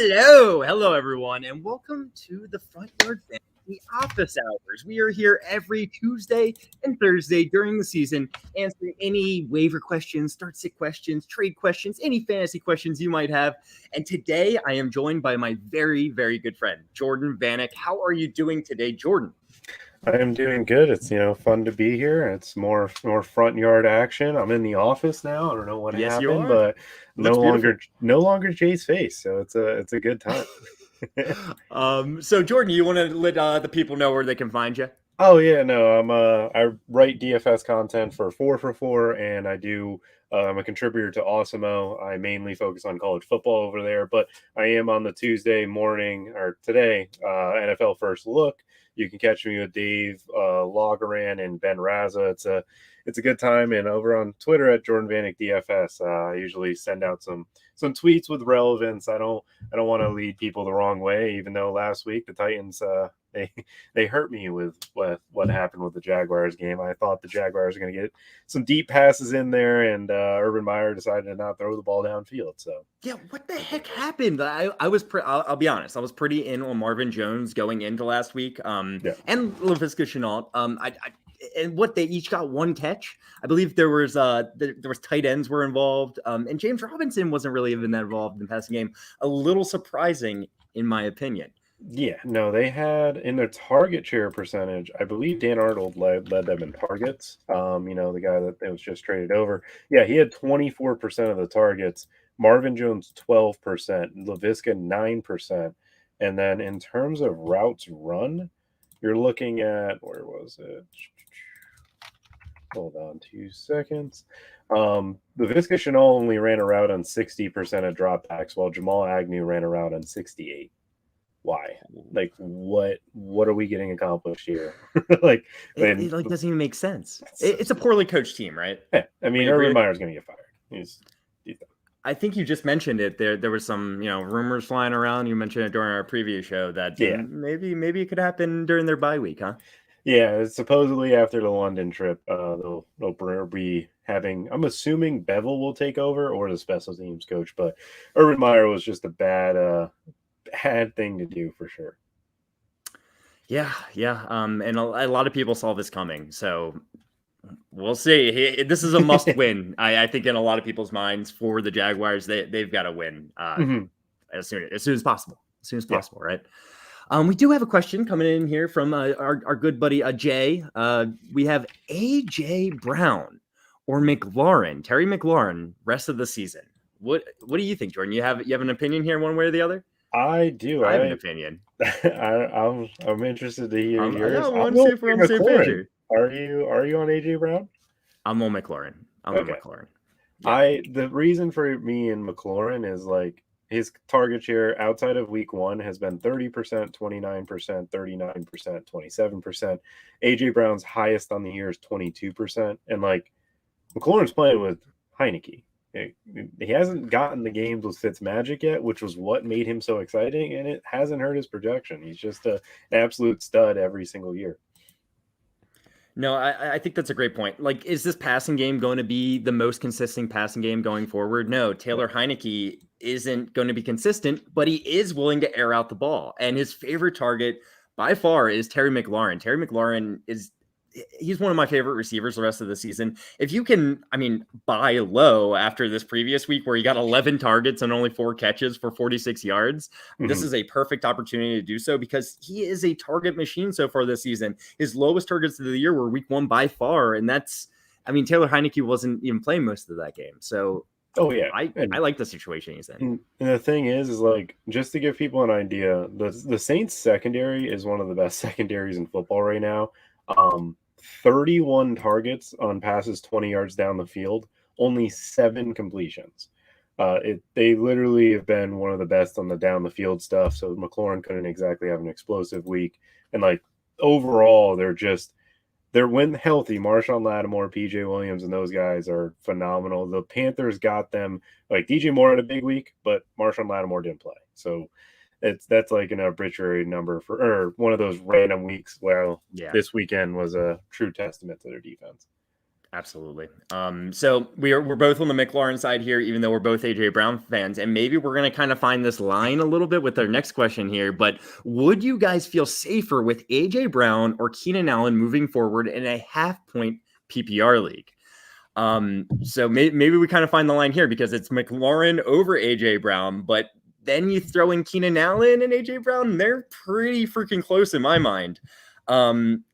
Hello, everyone, and welcome to the Front Yard Fantasy Office Hours. We are here every Tuesday and Thursday during the season, answering any waiver questions, start sit questions, trade questions, any fantasy questions you might have. And today, I am joined by my very, very good friend, Jordan Vanek. How are you doing today, Jordan? I am doing good. It's fun to be here. It's more front yard action. I'm in the office now. I don't know what Yes, you happened, are. but Looks no longer Jay's face. So it's a good time. So Jordan, you want to let the people know where they can find you? Oh yeah, no, I write DFS content for 4for4, and I'm a contributor to Awesemo. I mainly focus on college football over there, but I am on the Tuesday morning or today NFL First Look. You can catch me with Dave Logaran and Ben Raza. It's a good time, and over on Twitter at Jordan Vanek DFS, I usually send out some tweets with relevance. I don't want to lead people the wrong way, even though last week the Titans they hurt me with what happened with the Jaguars game. I thought the Jaguars were going to get some deep passes in there, and Urban Meyer decided to not throw the ball downfield. So yeah, what the heck happened? I'll be honest, I was pretty in on Marvin Jones going into last week. And Laviska Shenault. And what they each got one catch. I believe there was tight ends were involved. And James Robinson wasn't really even that involved in the passing game. A little surprising, in my opinion. Yeah, no, they had in their target share percentage, I believe Dan Arnold led them in targets. The guy that was just traded over. Yeah, he had 24% of the targets. Marvin Jones 12%, Laviska 9%. And then in terms of routes run, you're looking at, where was it? Hold on 2 seconds. Laviska Shenault only ran a route on 60% of dropbacks, while Jamal Agnew ran a route on 68. Why? Like, what are we getting accomplished here? It doesn't even make sense. It's a poorly coached team, right? Yeah, I mean, Urban Meyer's going to get fired. He's I think you just mentioned it. There was some, rumors flying around. You mentioned it during our preview show that maybe it could happen during their bye week, huh? Yeah, supposedly after the London trip, they'll be having. I'm assuming Bevel will take over or the special teams coach, but Urban Meyer was just a bad thing to do for sure. Yeah. And a lot of people saw this coming, so we'll see. This is a must win. I think in a lot of people's minds for the Jaguars, they've got to win as soon as possible. Right? We do have a question coming in here from our good buddy Jay. We have AJ Brown or Mclaren, Terry McLaurin, rest of the season. What do you think, Jordan? You have an opinion here, one way or the other? I do. I have an opinion. I'm interested to hear yours. I'm on the same page here. Are you on AJ Brown? I'm on McLaurin. On McLaurin. Yeah. The reason for me and McLaurin is like his target share outside of week 1 has been 30%, 29%, 39%, 27%. AJ Brown's highest on the year is 22%. And like McLaurin's playing with Heineke. He hasn't gotten the games with Fitzmagic yet, which was what made him so exciting, and it hasn't hurt his projection. He's just an absolute stud every single year. No, I think that's a great point. Like, is this passing game going to be the most consistent passing game going forward? No, Taylor Heineke isn't going to be consistent, but he is willing to air out the ball. And his favorite target by far is Terry McLaurin. Terry McLaurin he's one of my favorite receivers the rest of the season. If you can, buy low after this previous week where he got 11 targets and only 4 catches for 46 yards, this is a perfect opportunity to do so because he is a target machine so far this season. His lowest targets of the year were week 1 by far. And Taylor Heineke wasn't even playing most of that game. So I like the situation he's in. And the thing is like, just to give people an idea, the Saints secondary is one of the best secondaries in football right now. 31 targets on passes 20 yards down the field, only 7 completions. They literally have been one of the best on the down the field stuff. So McLaurin couldn't exactly have an explosive week. And like overall, they're when healthy. Marshawn Lattimore, PJ Williams, and those guys are phenomenal. The Panthers got them. Like DJ Moore had a big week, but Marshawn Lattimore didn't play. So that's like an arbitrary number or one of those random weeks. Well, this weekend was a true testament to their defense. Absolutely. So we're both on the Mclaren side here, even though we're both AJ Brown fans, and maybe we're going to kind of find this line a little bit with our next question here. But would you guys feel safer with AJ Brown or Keenan Allen moving forward in a half-point PPR league? So maybe we kind of find the line here because it's McLaurin over AJ Brown, but then you throw in Keenan Allen and AJ Brown, and they're pretty freaking close in my mind. When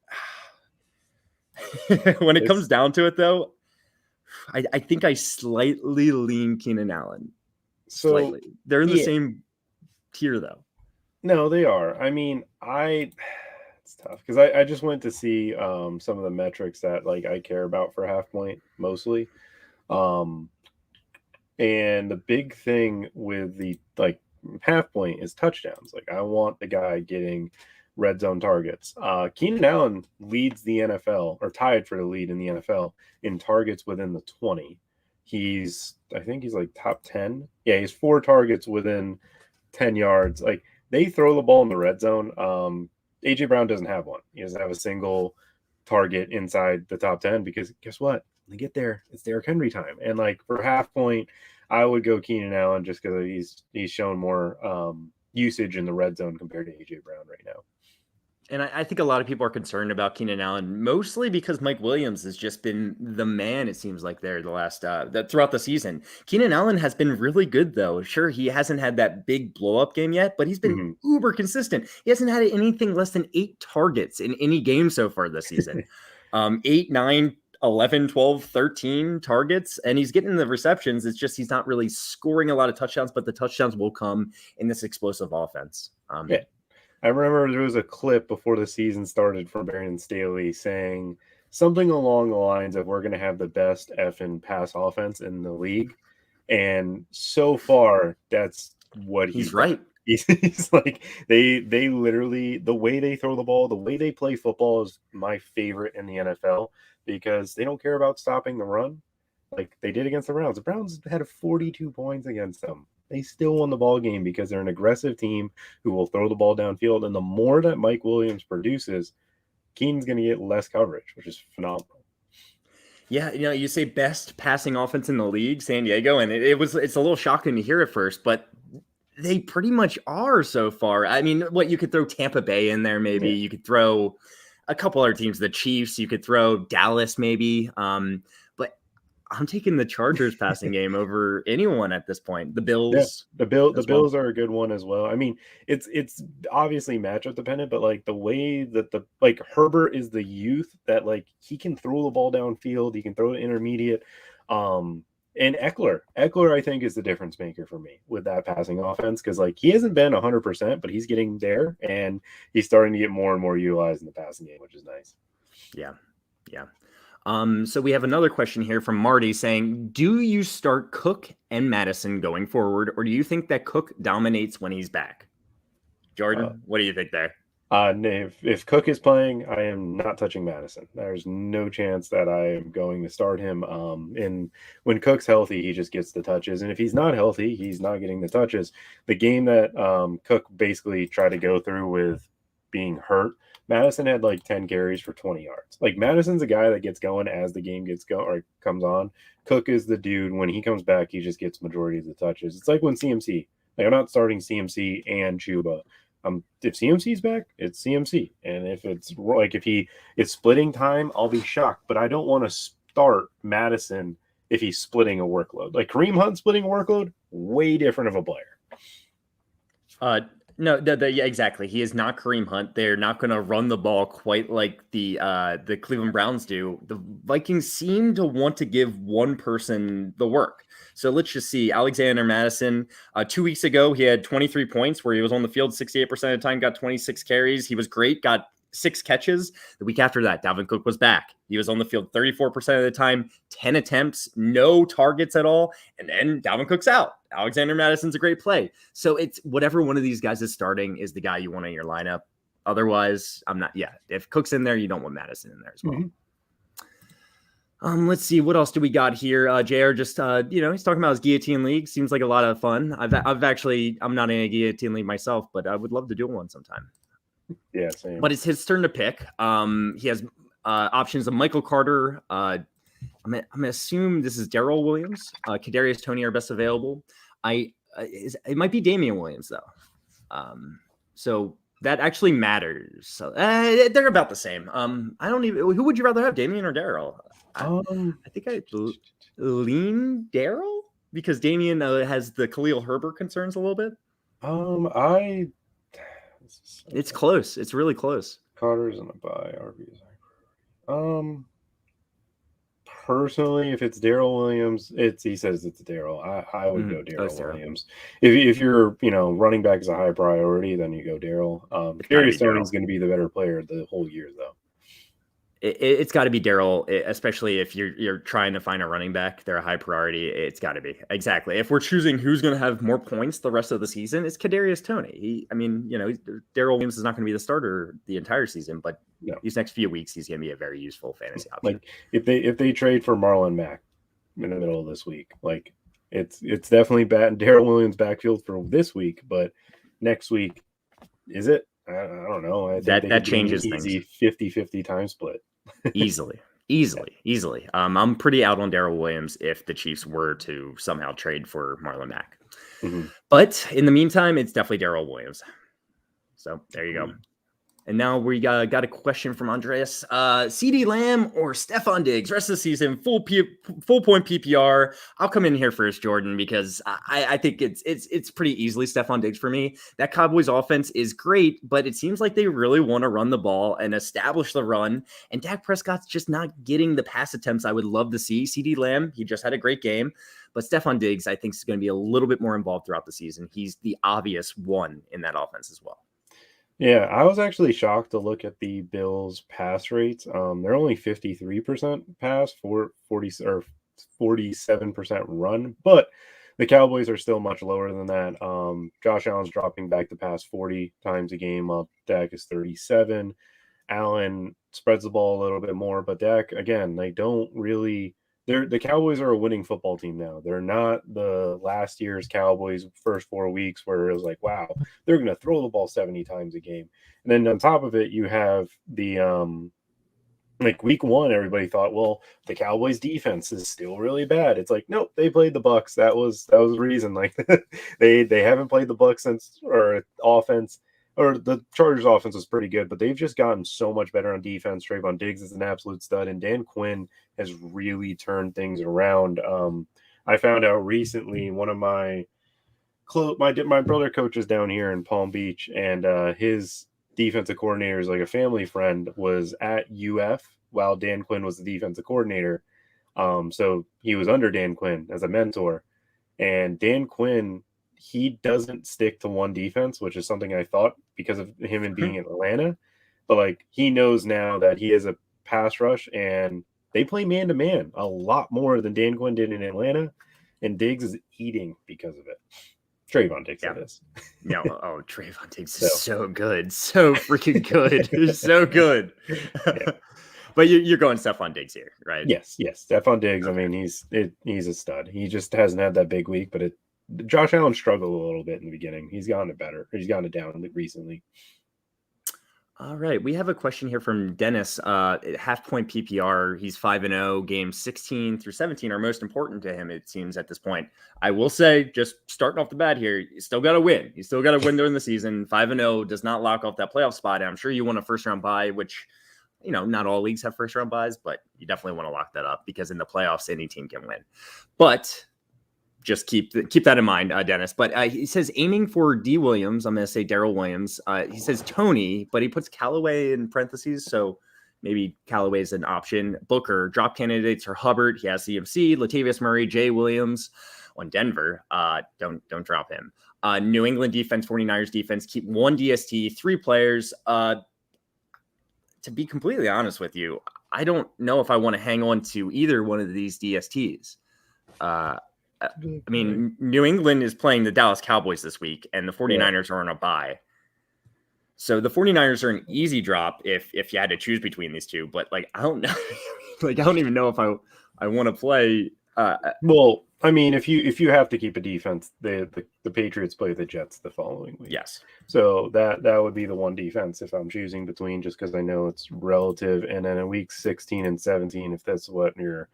it comes down to it, though, I think I slightly lean Keenan Allen. Slightly. They're in the same tier, though. No, they are. I mean, it's tough because I just went to see some of the metrics that like I care about for half point mostly. And the big thing with the like half point is touchdowns. Like I want the guy getting red zone targets. Keenan Allen leads the NFL or tied for the lead in the NFL in targets within the 20. I think he's like top 10. Yeah, he's 4 targets within 10 yards. Like they throw the ball in the red zone. AJ Brown doesn't have one. He doesn't have a single target inside the top 10 because guess what? When they get there, it's Derrick Henry time. And like for half point, I would go Keenan Allen just because he's shown more usage in the red zone compared to AJ Brown right now. And I think a lot of people are concerned about Keenan Allen, mostly because Mike Williams has just been the man, it seems like, there the last throughout the season. Keenan Allen has been really good, though. Sure, he hasn't had that big blow-up game yet, but he's been uber consistent. He hasn't had anything less than 8 targets in any game so far this season. 8, 9, 11, 12, 13 targets, and he's getting the receptions. It's just he's not really scoring a lot of touchdowns, but the touchdowns will come in this explosive offense. Yeah. I remember there was a clip before the season started from Brandon Staley saying something along the lines of we're going to have the best effing pass offense in the league. And so far, that's what he's right. He's like, they literally, the way they throw the ball, the way they play football is my favorite in the NFL because they don't care about stopping the run like they did against the Browns. The Browns had 42 points against them. They still won the ball game because they're an aggressive team who will throw the ball downfield. And the more that Mike Williams produces, Keenan's going to get less coverage, which is phenomenal. Yeah, you say best passing offense in the league, San Diego, and it's a little shocking to hear at first, but they pretty much are so far. I mean, you could throw Tampa Bay in there, maybe. Yeah. You could throw a couple other teams, the Chiefs. You could throw Dallas, maybe. But I'm taking the Chargers passing game over anyone at this point. The Bills. Yeah, the Bills are a good one as well. I mean, it's obviously matchup dependent, but like the way that Herbert is the youth that like he can throw the ball downfield, he can throw it intermediate. And Eckler, I think, is the difference maker for me with that passing offense because like he hasn't been 100%, but he's getting there and he's starting to get more and more utilized in the passing game, which is nice. Yeah. So we have another question here from Marty saying, do you start Cook and Madison going forward, or do you think that Cook dominates when he's back? Jordan, what do you think there? If Cook is playing, I am not touching Madison. There's no chance that I am going to start him. And when Cook's healthy, he just gets the touches. And if he's not healthy, he's not getting the touches. The game that Cook basically tried to go through with being hurt, Madison had like 10 carries for 20 yards. Like Madison's a guy that gets going as the game gets going or comes on. Cook is the dude. When he comes back, he just gets majority of the touches. It's like when CMC. Like I'm not starting CMC and Chuba. If CMC's back, it's CMC. And if it's like if he is splitting time, I'll be shocked. But I don't want to start Madison if he's splitting a workload. Like Kareem Hunt splitting a workload, way different of a player. No, yeah, exactly. He is not Kareem Hunt. They're not going to run the ball quite like the Cleveland Browns do. The Vikings seem to want to give one person the work. So let's just see. Alexander Madison, 2 weeks ago, he had 23 points where he was on the field 68% of the time, got 26 carries. He was great, got 6 catches. The week after that, Devin Cook was back. He was on the field 34% of the time, 10 attempts, no targets at all. And then Devin Cook's out. Alexander Madison's a great play. So it's whatever one of these guys is starting is the guy you want in your lineup. Otherwise, I'm not. Yeah, if Cook's in there, you don't want Madison in there as well. Mm-hmm. Let's see, what else do we got here? JR just, he's talking about his guillotine league. Seems like a lot of fun. I'm not in a guillotine league myself, but I would love to do one sometime. Yeah, same. But it's his turn to pick. He has options of Michael Carter, I'm gonna assume this is Darrell Williams. Kadarius Toney are best available. It might be Damian Williams though. So that actually matters. So they're about the same. I don't even. Who would you rather have, Damian or Darrell? I think I lean Darrell because Damian has the Khalil Herbert concerns a little bit. It's close. It's really close. Carter's in a bye. Personally, if it's Darrell Williams, he says it's Darrell. I would go Darrell Williams. If you're running back is a high priority, then you go Darrell. Kadarius Toney is going to be the better player the whole year, though. It's got to be Darrell, especially if you're trying to find a running back. They're a high priority. It's got to be. Exactly. If we're choosing who's going to have more points the rest of the season, it's Kadarius Toney. Darrell Williams is not going to be the starter the entire season, but these next few weeks, he's going to be a very useful fantasy option. Like if they trade for Marlon Mack in the middle of this week, like it's definitely bad. Darrell Williams backfield for this week, but next week, is it? I don't know. I think that changes things. Easy 50-50 time split. Easily. I'm pretty out on Darrell Williams if the Chiefs were to somehow trade for Marlon Mack. Mm-hmm. But in the meantime, it's definitely Darrell Williams. So there you go. And now we got a question from Andreas. CeeDee Lamb or Stephon Diggs? Rest of the season, full point PPR. I'll come in here first, Jordan, because I think it's pretty easily Stephon Diggs for me. That Cowboys offense is great, but it seems like they really want to run the ball and establish the run. And Dak Prescott's just not getting the pass attempts I would love to see. CeeDee Lamb, he just had a great game. But Stephon Diggs, I think, is going to be a little bit more involved throughout the season. He's the obvious one in that offense as well. Yeah, I was actually shocked to look at the Bills' pass rates. They're only 53% pass, 47% run, but the Cowboys are still much lower than that. Josh Allen's dropping back to pass 40 times a game. Dak is 37. Allen spreads the ball a little bit more, but Dak, again, they don't really. The Cowboys are a winning football team now. They're not the last year's Cowboys first 4 weeks where it was like, wow, they're going to throw the ball 70 times a game. And then on top of it, you have the week one, everybody thought, well, the Cowboys defense is still really bad. It's like, nope, they played the Bucs. That was the reason. Like they haven't played the Bucs since, or offense. Or the Chargers offense was pretty good, but they've just gotten so much better on defense. Trayvon Diggs is an absolute stud, and Dan Quinn has really turned things around. I found out recently one of my brother coaches down here in Palm Beach, and his defensive coordinator is like a family friend, was at UF while Dan Quinn was the defensive coordinator. So he was under Dan Quinn as a mentor, and Dan Quinn, he doesn't stick to one defense, which is something I thought because of him and being in Atlanta. But like he knows now that he is a pass rush, and they play man to man a lot more than Dan Quinn did in Atlanta, and Diggs is eating because of it. Trayvon Diggs, that is. No, Trayvon Diggs is so good, so freaking good, so good. Yeah. But you're going Stephon Diggs here, right? Yes. Stephon Diggs. Okay. I mean, he's a stud. He just hasn't had that big week, but Josh Allen struggled a little bit in the beginning. He's gotten it better. He's gotten it down recently. All right. We have a question here from Dennis. Half point PPR. He's 5-0. Games 16 through 17 are most important to him, it seems, at this point. I will say, just starting off the bat here, you still got to win. You still got to win during the season. 5-0 does not lock off that playoff spot. And I'm sure you want a first-round bye, which, not all leagues have first-round byes, but you definitely want to lock that up because in the playoffs, any team can win. But just keep that in mind, Dennis. But he says aiming for D. Williams. I'm going to say Darrell Williams. He says Toney, but he puts Callaway in parentheses. So maybe Callaway is an option. Booker, drop candidates are Hubbard. He has CMC, Latavius Murray, Jay Williams on Denver. Don't drop him. New England defense, 49ers defense, keep one DST, 3 players. To be completely honest with you, I don't know if I want to hang on to either one of these DSTs. I mean, New England is playing the Dallas Cowboys this week, and the 49ers are on a bye. So the 49ers are an easy drop if you had to choose between these two. But, I don't know. I don't even know if I want to play. Well, I mean, if you have to keep a defense, the Patriots play the Jets the following week. Yes. So that would be the one defense if I'm choosing between, just because I know it's relative. And then in week 16 and 17, if that's what you're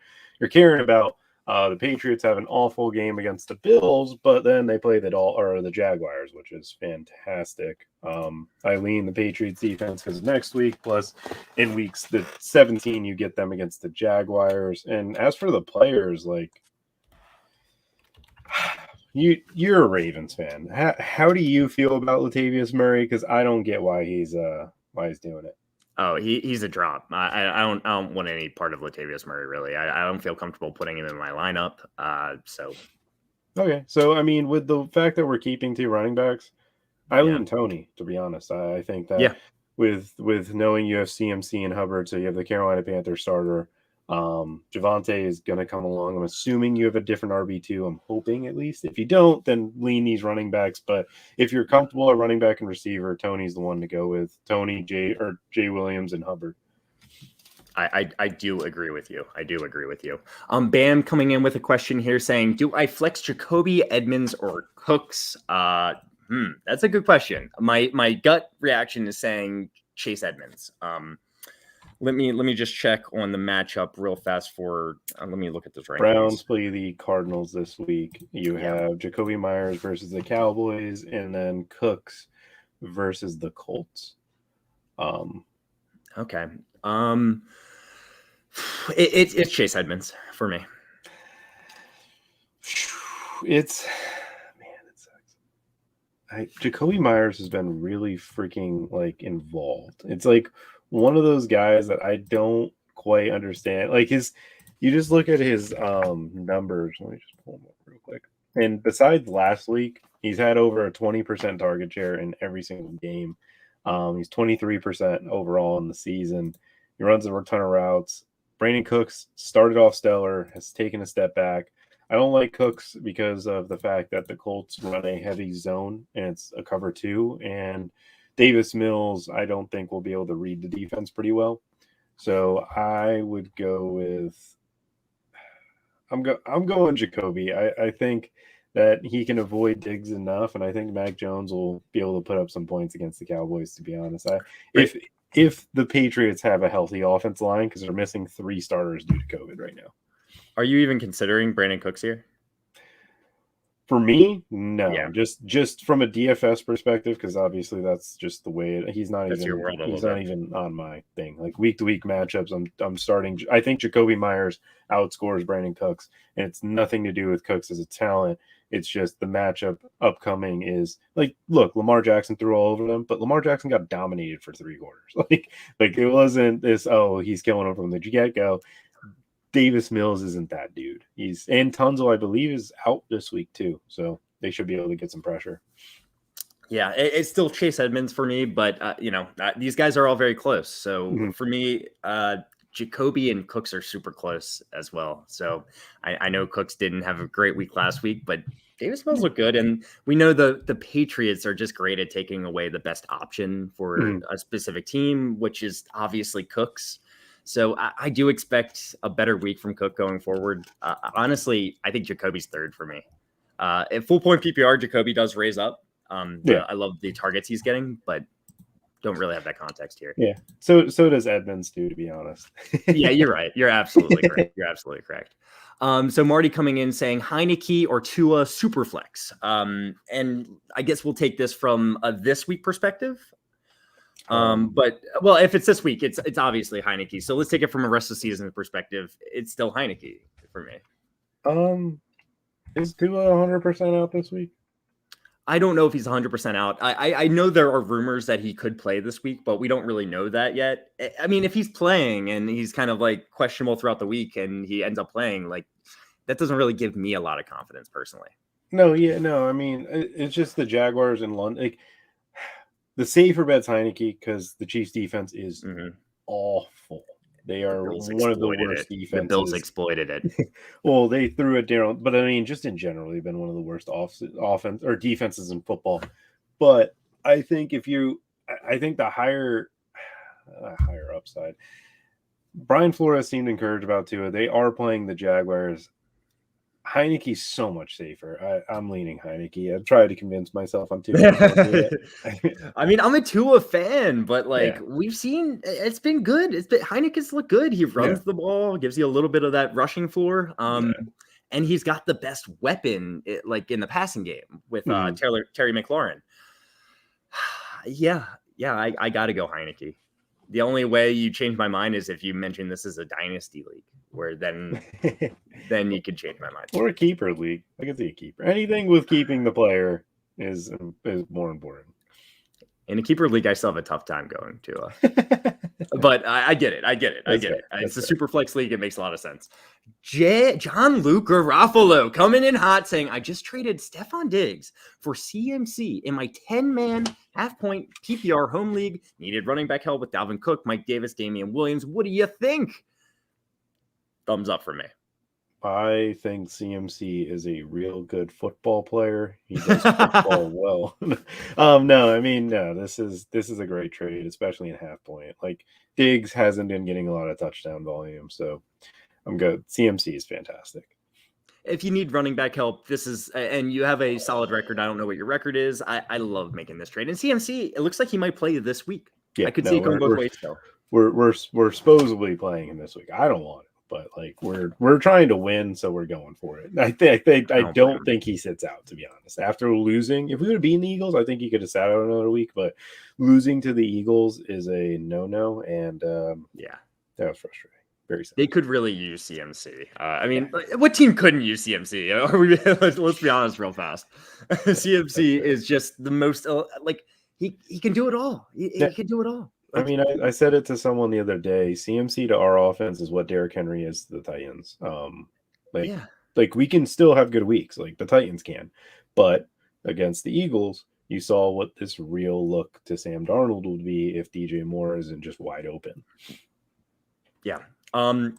caring about, the Patriots have an awful game against the Bills, but then they play the Jaguars, which is fantastic. I lean the Patriots defense because next week, plus in weeks 17, you get them against the Jaguars. And as for the players, like, you're a Ravens fan. How do you feel about Latavius Murray? Because I don't get why he's doing it. Oh, he's a drop. I don't want any part of Latavius Murray, really. I don't feel comfortable putting him in my lineup. So okay. So I mean, with the fact that we're keeping 2 running backs, I lean Toney, to be honest. I think that with knowing you have CMC and Hubbard, so you have the Carolina Panthers starter. Devontae is going to come along. I'm assuming you have a different RB2. I'm hoping, at least. If you don't, then lean these running backs. But if you're comfortable at running back and receiver, Tony's the one to go with. Toney, Jay Williams, and Hubbard. I do agree with you. Bam coming in with a question here saying, do I flex Jacoby, Edmonds, or Cooks? That's a good question. My gut reaction is saying Chase Edmonds. Let me just check on the matchup real fast for. Let me look at this right. Browns play the Cardinals this week. You have Jacoby Myers versus the Cowboys, and then Cooks versus the Colts. Okay. It's Chase Edmonds for me. It sucks. Jacoby Myers has been really freaking involved. It's like one of those guys that I don't quite understand. Like you just look at his numbers. Let me just pull them up real quick. And besides last week, he's had over a 20% target share in every single game. He's 23% overall in the season. He runs a ton of routes. Brandon Cooks started off stellar, has taken a step back. I don't like Cooks because of the fact that the Colts run a heavy zone and it's a cover 2, and Davis Mills, I don't think will be able to read the defense pretty well. So I would go with I'm going Jacoby. I think that he can avoid Diggs enough, and I think Mac Jones will be able to put up some points against the Cowboys, to be honest. If the Patriots have a healthy offense line, because they're missing 3 starters due to COVID right now. Are you even considering Brandon Cooks here? For me, no. Yeah. Just from a DFS perspective, because obviously that's just the way he's not even on my thing. Like week to week matchups, I'm starting. I think Jacoby Myers outscores Brandon Cooks, and it's nothing to do with Cooks as a talent. It's just the matchup upcoming is look, Lamar Jackson threw all over them, but Lamar Jackson got dominated for 3 quarters. Like it wasn't this, he's killing them from the get-go. Davis Mills isn't that dude. And Tunzel, I believe, is out this week too, so they should be able to get some pressure. Yeah, it's still Chase Edmonds for me, but these guys are all very close. So for me, Jacoby and Cooks are super close as well. So I know Cooks didn't have a great week last week, but Davis Mills look good, and we know the Patriots are just great at taking away the best option for a specific team, which is obviously Cooks. So I do expect a better week from Cook going forward. Honestly, I think Jacoby's third for me. At full point PPR, Jacoby does raise up. I love the targets he's getting, but don't really have that context here. Yeah. So does Edmonds too, to be honest. Yeah, you're right. You're absolutely correct. So Marty coming in saying Heineke or Tua Superflex. And I guess we'll take this from a this week perspective. But if it's this week, it's obviously Heineke. So let's take it from a rest of the season perspective. It's still Heineke for me. Is Tua 100% out this week? I don't know if he's 100% out. I know there are rumors that he could play this week, but we don't really know that yet. I mean, if he's playing and he's kind of questionable throughout the week and he ends up playing, that doesn't really give me a lot of confidence personally. No. I mean, it's just the Jaguars in London. The safer bet's Heineke because the Chiefs' defense is awful. They are one of the worst defenses. The Bills exploited it. Well, they threw at Darrell, but I mean, just in general, they've been one of the worst offense or defenses in football. But I think I think the higher upside. Brian Flores seemed encouraged about Tua. They are playing the Jaguars. Heineke's so much safer. I'm leaning Heineke. I've tried to convince myself I'm too. I mean, I'm a Tua fan, but like Yeah. we've seen, it's been good. Heineke's look good. He runs the ball, gives you a little bit of that rushing floor. And he's got the best weapon, like in the passing game with Terry McLaurin. I got to go Heineke. The only way you change my mind is if you mention this is a dynasty league, where then you could change my mind. Or a keeper league. I can see a keeper. Anything with keeping the player is more important. In a keeper league, I still have a tough time going to. But I get it. It's a super flex league. It makes a lot of sense. Gianluca Garofalo coming in hot, saying, I just traded Stefon Diggs for CMC in my 10-man half-point PPR home league. Needed running back help with Devin Cook, Mike Davis, Damian Williams. What do you think? Thumbs up for me. I think CMC is a real good football player. He does football well. No, this is a great trade, especially in half point. Like Diggs hasn't been getting a lot of touchdown volume, so I'm good. CMC is fantastic. If you need running back help, and you have a solid record. I don't know what your record is. I love making this trade. And CMC, it looks like he might play this week. Yeah, I could see it going both ways though. We're supposedly playing him this week. I don't want it. But like we're trying to win, so we're going for it. I don't think he sits out, to be honest. After losing, if we would have beaten the Eagles, I think he could have sat out another week. But losing to the Eagles is a no, and that was frustrating. Very sad. They could really use CMC. What team couldn't use CMC? Let's be honest, real fast. CMC is just the most he can do it all. He can do it all. I said it to someone the other day. CMC to our offense is what Derrick Henry is to the Titans. Like we can still have good weeks, like the Titans can, but against the Eagles, you saw what this real look to Sam Darnold would be if DJ Moore isn't just wide open. Yeah. And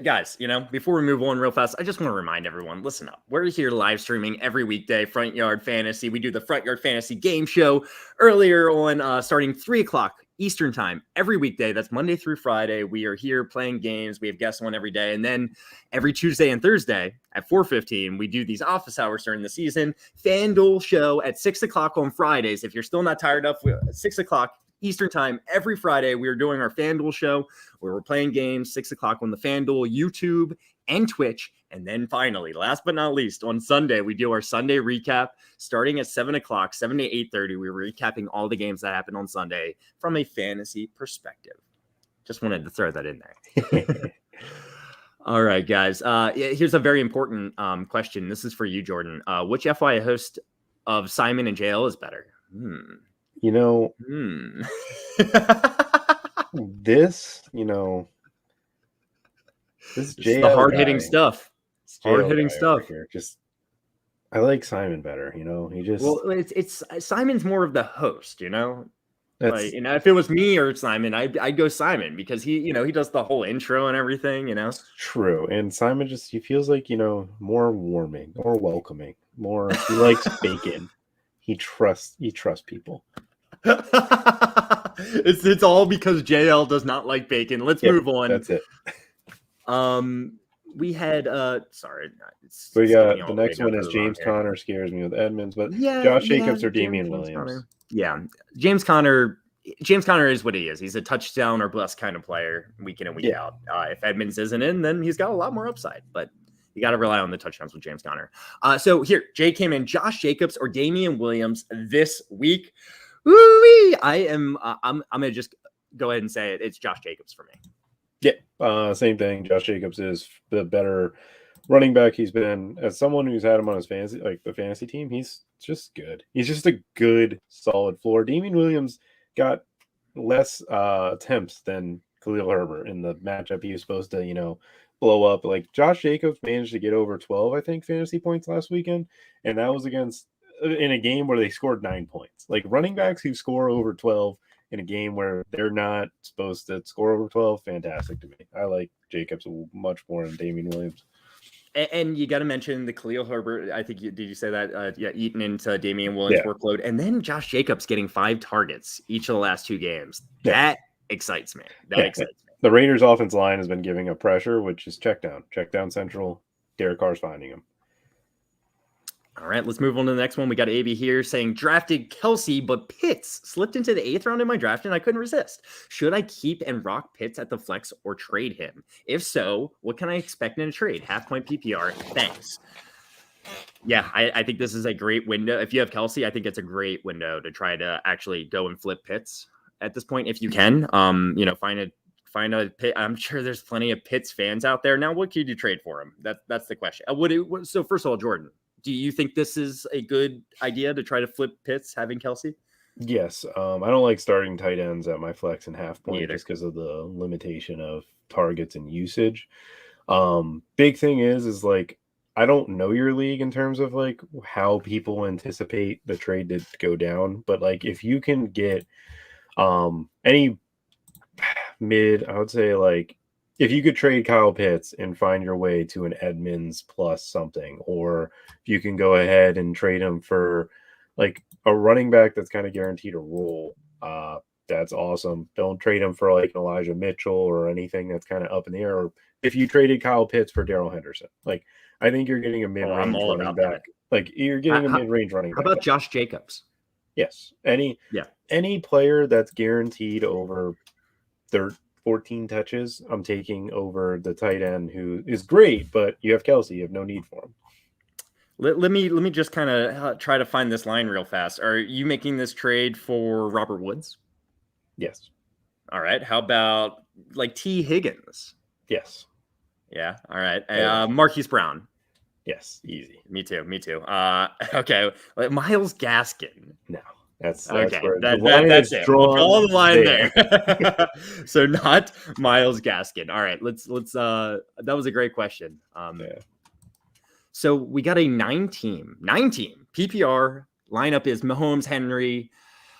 guys, before we move on real fast, I just want to remind everyone, listen up. We're here live streaming every weekday, Front Yard Fantasy. We do the Front Yard Fantasy game show earlier on, starting 3:00 Eastern time every weekday. That's Monday through Friday. We are here playing games. We have guests on every day. And then every Tuesday and Thursday at 4:15, we do these office hours during the season. FanDuel show at 6:00 on Fridays. If you're still not tired of 6:00 Eastern time every Friday, we are doing our FanDuel show where we're playing games 6:00 on the FanDuel, YouTube, and Twitch. And then finally, last but not least, on Sunday, we do our Sunday recap starting at 7:00, 7 to 8:30. We're recapping all the games that happened on Sunday from a fantasy perspective. Just wanted to throw that in there. All right, guys. Here's a very important question. This is for you, Jordan. Which FYI host of Simon and JL is better? This is the hard-hitting stuff. Hard-hitting stuff. Just, I like Simon better. He just. Well, it's Simon's more of the host. If it was me or Simon, I'd go Simon because he does the whole intro and everything. True, and Simon he feels like more warming, more welcoming, more. He likes bacon. He trusts people. It's all because JL does not like bacon. Let's move on. That's it. We had we got the next one is James Conner scares me with Edmonds, but Josh Jacobs or Damian Williams. James Conner is what he is. He's a touchdown or bust kind of player week in and week out. If Edmonds isn't in, then he's got a lot more upside, but you got to rely on the touchdowns with James Conner. So here, Jay came in, Josh Jacobs or Damian Williams this week. I'm gonna just go ahead and say it. It's Josh Jacobs for me. Yeah, same thing. Josh Jacobs is the better running back. He's been, as someone who's had him on his fantasy team, he's just good. He's just a good, solid floor. Damian Williams got less attempts than Khalil Herbert in the matchup he was supposed to, blow up. Like Josh Jacobs managed to get over 12, I think, fantasy points last weekend, and that was in a game where they scored 9 points. Like running backs who score over 12 in a game where they're not supposed to score over 12, fantastic to me. I like Jacobs much more than Damian Williams. And you got to mention the Khalil Herbert. I think did you say that? Eating into Damian Williams' workload, and then Josh Jacobs getting 5 targets each of the last 2 games. That excites me. Excites me. The Raiders' offense line has been giving up pressure, which is check down central. Derek Carr's finding him. All right, let's move on to the next one. We got AB here saying drafted Kelsey, but Pitts slipped into the 8th round in my draft and I couldn't resist. Should I keep and rock Pitts at the flex or trade him? If so, what can I expect in a trade? Half point PPR. Thanks. Yeah, I think this is a great window. If you have Kelsey, I think it's a great window to try to actually go and flip Pitts at this point if you can. Find a Pitt. I'm sure there's plenty of Pitts fans out there. Now, what could you trade for him? That's the question. So first of all, Jordan, do you think this is a good idea to try to flip Pitts having Kelsey? Yes. I don't like starting tight ends at my flex and half point just because of the limitation of targets and usage. Big thing is like, I don't know your league in terms of like how people anticipate the trade to go down, but like if you can get any mid, I would say like if you could trade Kyle Pitts and find your way to an Edmonds plus something, or if you can go ahead and trade him for like a running back that's kind of guaranteed a role, that's awesome. Don't trade him for like Elijah Mitchell or anything that's kind of up in the air. Or if you traded Kyle Pitts for Darrell Henderson, like I think you're getting a mid-range running back. Like you're getting a mid-range running back. How about Josh Jacobs? Yes. Any player that's guaranteed over 14 touches, I'm taking over the tight end who is great, but you have Kelsey. You have no need for him. Let me just kind of try to find this line real fast. Are you making this trade for Robert Woods? Yes. All right. How about like T. Higgins? Yes. Yeah. All right. Marquise Brown. Yes. Easy. Me too. Okay. Miles Gaskin. No. That's okay. Where that's it. We'll draw the line there. So not Miles Gaskin. All right. Let's. That was a great question. So we got a 9-team PPR lineup is Mahomes, Henry,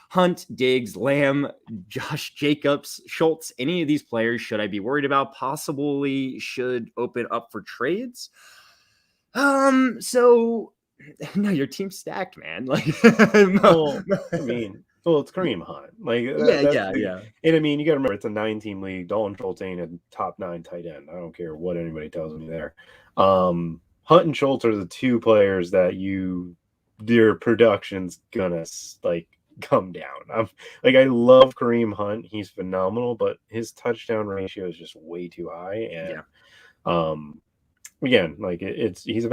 Hunt, Diggs, Lamb, Josh Jacobs, Schultz. Any of these players should I be worried about? Possibly should open up for trades. So no, your team's stacked, man. Like, well, it's Kareem Hunt. Like, yeah. And I mean, you got to remember, it's a 9-team league. Dalton Schultz ain't a top 9 tight end. I don't care what anybody tells me there. Hunt and Schultz are the two players that their production's gonna like come down. I love Kareem Hunt. He's phenomenal, but his touchdown ratio is just way too high. And again, like he's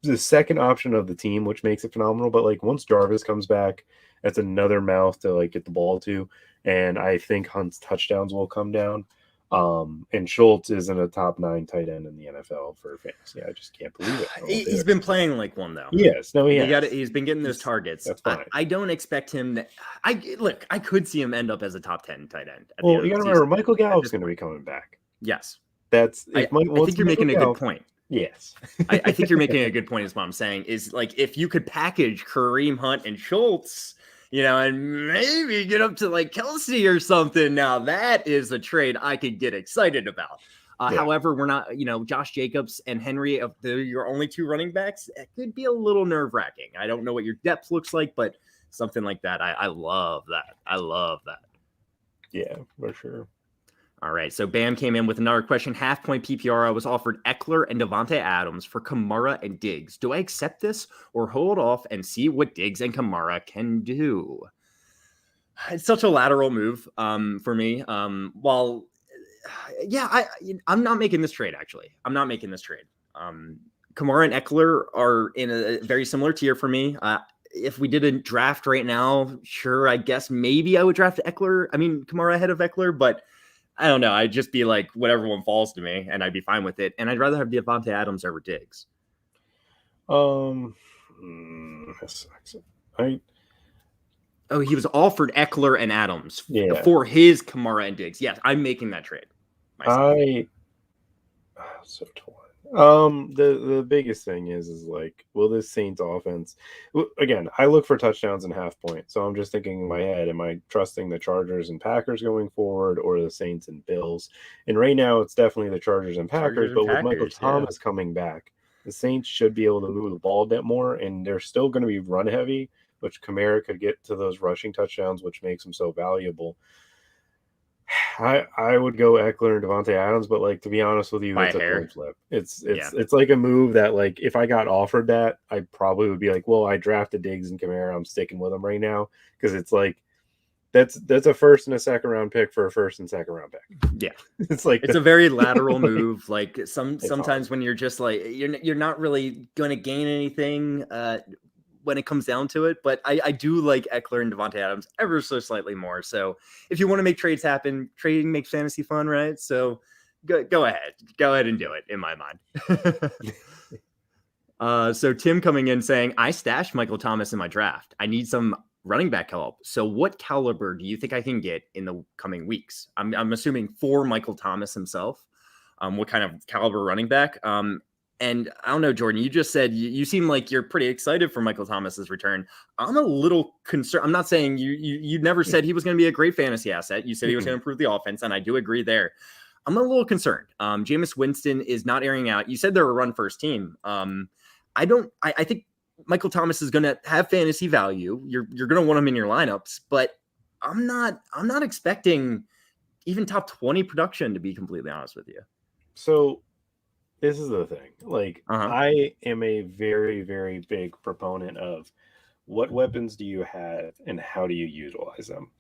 the second option of the team, which makes it phenomenal. But like once Jarvis comes back, that's another mouth to like get the ball to. And I think Hunt's touchdowns will come down. And Schultz isn't a top 9 tight end in the NFL for fantasy. I just can't believe it. He's been playing like one though. Yes, no, he's been getting those targets. That's fine. I don't expect him. I could see him end up as a top 10 tight end. Well, you got to remember, Michael Gallup's going to be coming back. Yes, I think you're making a good point. Yes, I think you're making a good point. Is what I'm saying. Is like if you could package Kareem Hunt and Schultz, and maybe get up to like Kelsey or something. Now that is a trade I could get excited about. However, we're not, Josh Jacobs and Henry, if they're your only 2 running backs, it could be a little nerve wracking. I don't know what your depth looks like, but something like that. I love that. I love that. Yeah, for sure. All right. So Bam came in with another question. Half point PPR. I was offered Eckler and Devontae Adams for Kamara and Diggs. Do I accept this or hold off and see what Diggs and Kamara can do? It's such a lateral move for me. I'm not making this trade, actually. I'm not making this trade. Kamara and Eckler are in a very similar tier for me. If we did a draft right now, sure, I guess maybe I would draft Kamara ahead of Eckler, but I don't know. I'd just be like, whatever one falls to me, and I'd be fine with it. And I'd rather have Devontae Adams over Diggs. That sucks. He was offered Eckler and Adams for his Kamara and Diggs. Yes, I'm making that trade myself. So torn. The biggest thing is like, will this Saints offense again? I look for touchdowns and half point, so I'm just thinking in my head, am I trusting the Chargers and Packers going forward, or the Saints and Bills? And right now, it's definitely the Chargers and Packers. But with Michael Thomas coming back, the Saints should be able to move the ball a bit more, and they're still going to be run heavy, which Kamara could get to those rushing touchdowns, which makes him so valuable. I would go Eckler and Devontae Adams, but like to be honest with you, By it's a a hair. coin flip. It's like a move that like if I got offered that, I probably would be like, well, I drafted Diggs and Kamara, I'm sticking with them right now because it's like that's a first and a second round pick for a first and second round pick. Yeah, It's like it's a very lateral move. Like hard. sometimes when you're just like you're not really going to gain anything when it comes down to it. But I do like Eckler and Devontae Adams ever so slightly more. So if you want to make trades happen, trading makes fantasy fun, right? So go ahead and do it. In my mind. So Tim coming in saying, I stashed Michael Thomas in my draft. I need some running back help. So what caliber do you think I can get in the coming weeks? I'm assuming for Michael Thomas himself. What kind of caliber running back? And I don't know, Jordan, you just said you seem like you're pretty excited for Michael Thomas's return. I'm a little concerned. I'm not saying you never said he was going to be a great fantasy asset. You said he was going to improve the offense, and I do agree there. I'm a little concerned. Jameis Winston is not airing out. You said they're a run first team. I think Michael Thomas is going to have fantasy value. You're going to want him in your lineups, but I'm not expecting even top 20 production, to be completely honest with you. So this is the thing. Like I am a very, very big proponent of what weapons do you have and how do you utilize them?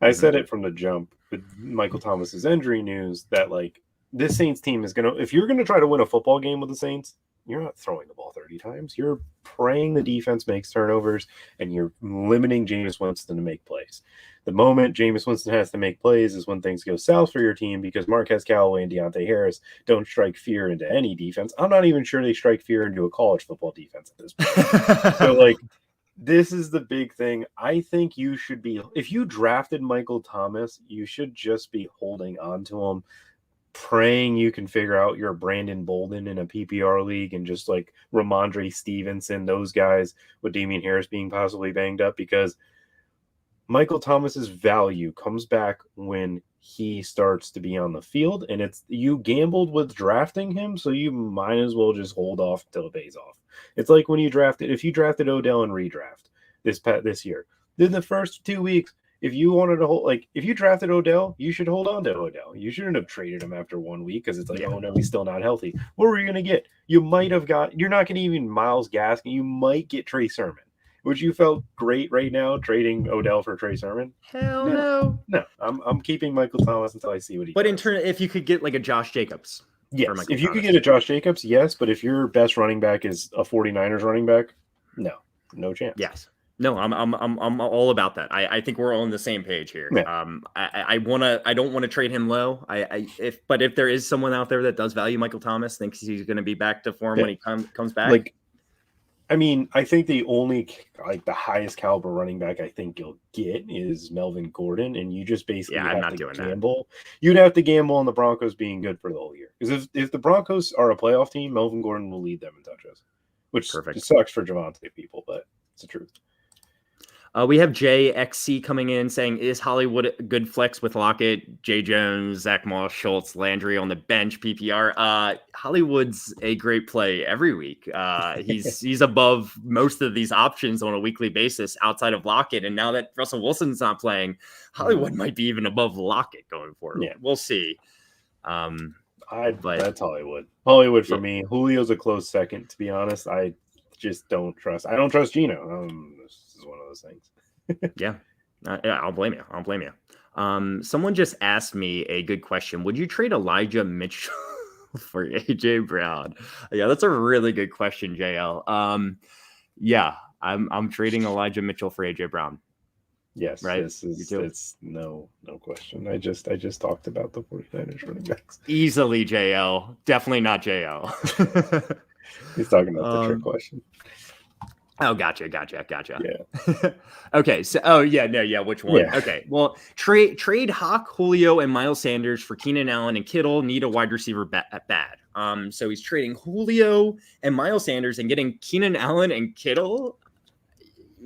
I said it from the jump with Michael Thomas's injury news that like this Saints team is going to, if you're going to try to win a football game with the Saints, you're not throwing the ball 30 times. You're praying the defense makes turnovers, and you're limiting Jameis Winston to make plays. The moment Jameis Winston has to make plays is when things go south for your team because Marquez Callaway and Deontay Harris don't strike fear into any defense. I'm not even sure they strike fear into a college football defense at this point. So, like, this is the big thing. I think you should be – if you drafted Michael Thomas, you should just be holding on to him, praying you can figure out your Brandon Bolden in a PPR league and just like Ramondre Stevenson, those guys with Damian Harris being possibly banged up, because Michael Thomas's value comes back when he starts to be on the field, and it's you gambled with drafting him, so you might as well just hold off until it pays off. It's like when you drafted, if you drafted Odell and redraft this year, then the first 2 weeks, if you wanted to hold, like if you drafted Odell, you should hold on to Odell. You shouldn't have traded him after 1 week because it's like, oh no, he's still not healthy. What were you going to get? You might have got, you're not going to even Myles Gaskin. You might get Trey Sermon. Would you felt great right now trading Odell for Trey Sermon? Hell no. No, I'm keeping Michael Thomas until I see what he But does. in turn, if you could get like a Josh Jacobs. Yes, if you could get a Josh Jacobs, yes. But if your best running back is a 49ers running back, no chance. Yes. No, I'm all about that. I think we're all on the same page here. Yeah. I don't want to trade him low. But if there is someone out there that does value Michael Thomas, thinks he's going to be back to form when he comes back. Like, I mean, I think the only the highest caliber running back I think you'll get is Melvin Gordon, and you just basically have to gamble. You'd have to gamble on the Broncos being good for the whole year, because if the Broncos are a playoff team, Melvin Gordon will lead them in touches, which sucks for Devontae people, but it's the truth. We have JXC coming in saying, is Hollywood a good flex with Lockett, Jay Jones, Zach Moss, Schultz, Landry on the bench PPR? Hollywood's a great play every week. He's above most of these options on a weekly basis outside of Lockett. And now that Russell Wilson's not playing, Hollywood might be even above Lockett going forward. Yeah. We'll see. That's Hollywood. Hollywood for me. Julio's a close second, to be honest. I just don't trust. I don't trust Geno. This is one of those things. Yeah, I'll blame you. Someone just asked me a good question. Would you trade Elijah Mitchell for AJ Brown? Yeah, that's a really good question, JL. Yeah, I'm trading Elijah Mitchell for AJ Brown. Yes, right. It's no question. I just talked about the 49ers running backs. Easily JL. Definitely not JL. He's talking about the trick question. Oh, gotcha. Yeah. Okay. So, which one? Yeah. Okay. Well, trade Hawk, Julio, and Miles Sanders for Keenan Allen and Kittle. Need a wide receiver bad. So he's trading Julio and Miles Sanders and getting Keenan Allen and Kittle.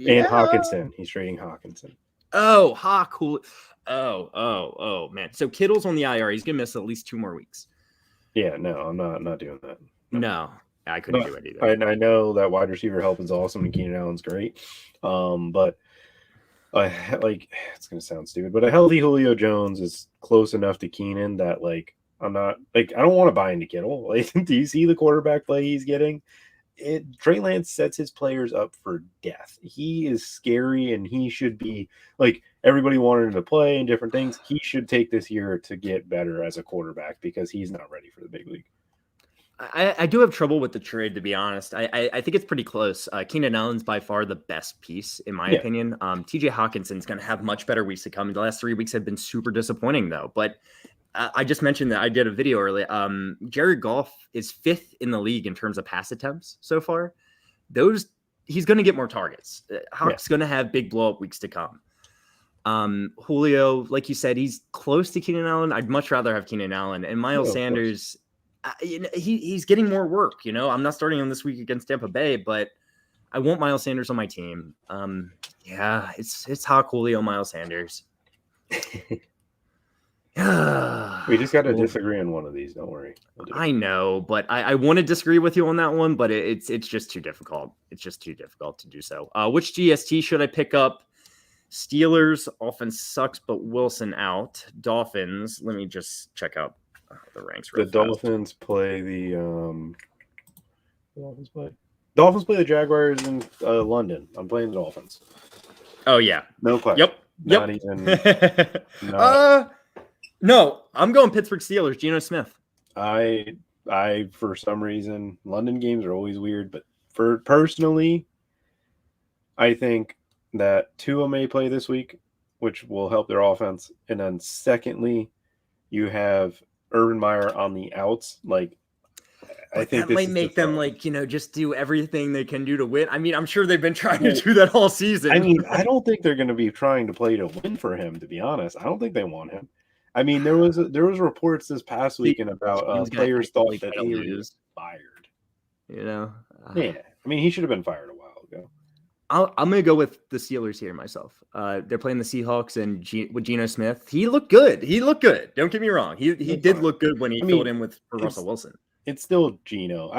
And Hawkinson. He's trading Hawkinson. Oh, Hawk, Julio. Oh, man. So Kittle's on the IR. He's gonna miss at least 2 more weeks. Yeah. No, I'm not doing that. No. I couldn't do it either. I know that wide receiver help is awesome and Keenan Allen's great. But like it's gonna sound stupid, but a healthy Julio Jones is close enough to Keenan that like I'm not like I don't want to buy into Kittle. Like, do you see the quarterback play he's getting? Trey Lance sets his players up for death. He is scary, and he should be like everybody wanted him to play and different things. He should take this year to get better as a quarterback because he's not ready for the big league. I do have trouble with the trade, to be honest. I think it's pretty close. Keenan Allen's by far the best piece, in my opinion. TJ Hawkinson's going to have much better weeks to come. The last 3 weeks have been super disappointing, though. But I just mentioned that I did a video earlier. Jared Goff is 5th in the league in terms of pass attempts so far. He's going to get more targets. Hawk's going to have big blow-up weeks to come. Julio, like you said, he's close to Keenan Allen. I'd much rather have Keenan Allen. And Miles Sanders, he's getting more work. I'm not starting him this week against Tampa Bay, but I want Miles Sanders on my team. It's Hawk, Julio, Miles Sanders. We just got to disagree on one of these. Don't worry. I know, but I want to disagree with you on that one, but it's just too difficult. It's just too difficult to do so. Which GST should I pick up? Steelers, offense sucks, but Wilson out. Dolphins, let me just check out the ranks. The Dolphins play the Dolphins play the Jaguars in London. I'm playing the Dolphins. Oh yeah, no question. Yep. Not even. No, I'm going Pittsburgh Steelers. Geno Smith. I for some reason London games are always weird, but personally, I think that Tua may play this week, which will help their offense. And then secondly, you have Urban Meyer on the outs. Like, I think that might make them just do everything they can do to win. I mean, I'm sure they've been trying to do that all season. I mean, I don't think they're going to be trying to play to win for him, to be honest. I don't think they want him. I mean, there was reports this past weekend about players thought that he was fired. Yeah. I mean, he should have been fired a while ago. I'm going to go with the Steelers here myself. They're playing the Seahawks and with Geno Smith. He looked good. Don't get me wrong. He did look good when he filled in for Russell Wilson. It's still Geno.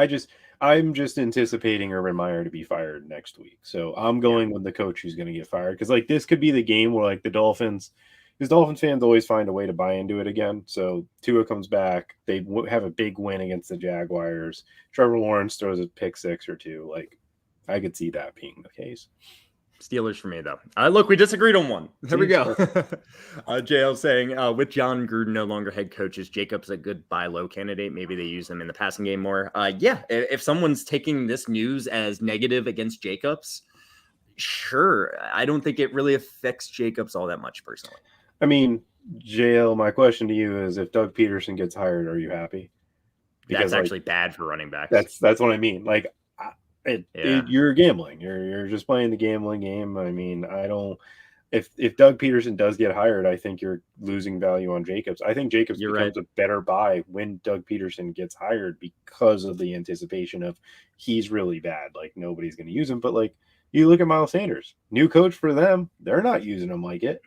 I'm just anticipating Urban Meyer to be fired next week. So I'm going with the coach who's going to get fired. Because this could be the game where the Dolphins, because Dolphins fans always find a way to buy into it again. So Tua comes back. They have a big win against the Jaguars. Trevor Lawrence throws a pick 6 or 2. I could see that being the case. Steelers for me, though. Look, we disagreed on one. There we go. JL saying, with John Gruden no longer head coach, is Jacobs a good buy low candidate? Maybe they use him in the passing game more. If someone's taking this news as negative against Jacobs, sure. I don't think it really affects Jacobs all that much, personally. I mean, JL, my question to you is, if Doug Peterson gets hired, are you happy? Because that's actually bad for running backs. That's what I mean. You're gambling. You're just playing the gambling game. I mean, if Doug Peterson does get hired, I think you're losing value on Jacobs. I think Jacobs becomes a better buy when Doug Peterson gets hired because of the anticipation of he's really bad. Nobody's going to use him. But you look at Miles Sanders, new coach for them. They're not using him like it.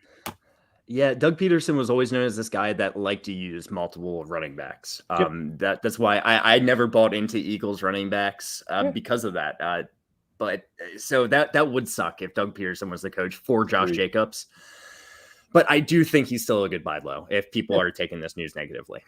Yeah, Doug Peterson was always known as this guy that liked to use multiple running backs. That's why I never bought into Eagles running backs because of that. But so that would suck if Doug Peterson was the coach for Josh Jacobs. But I do think he's still a good buy low if people are taking this news negatively.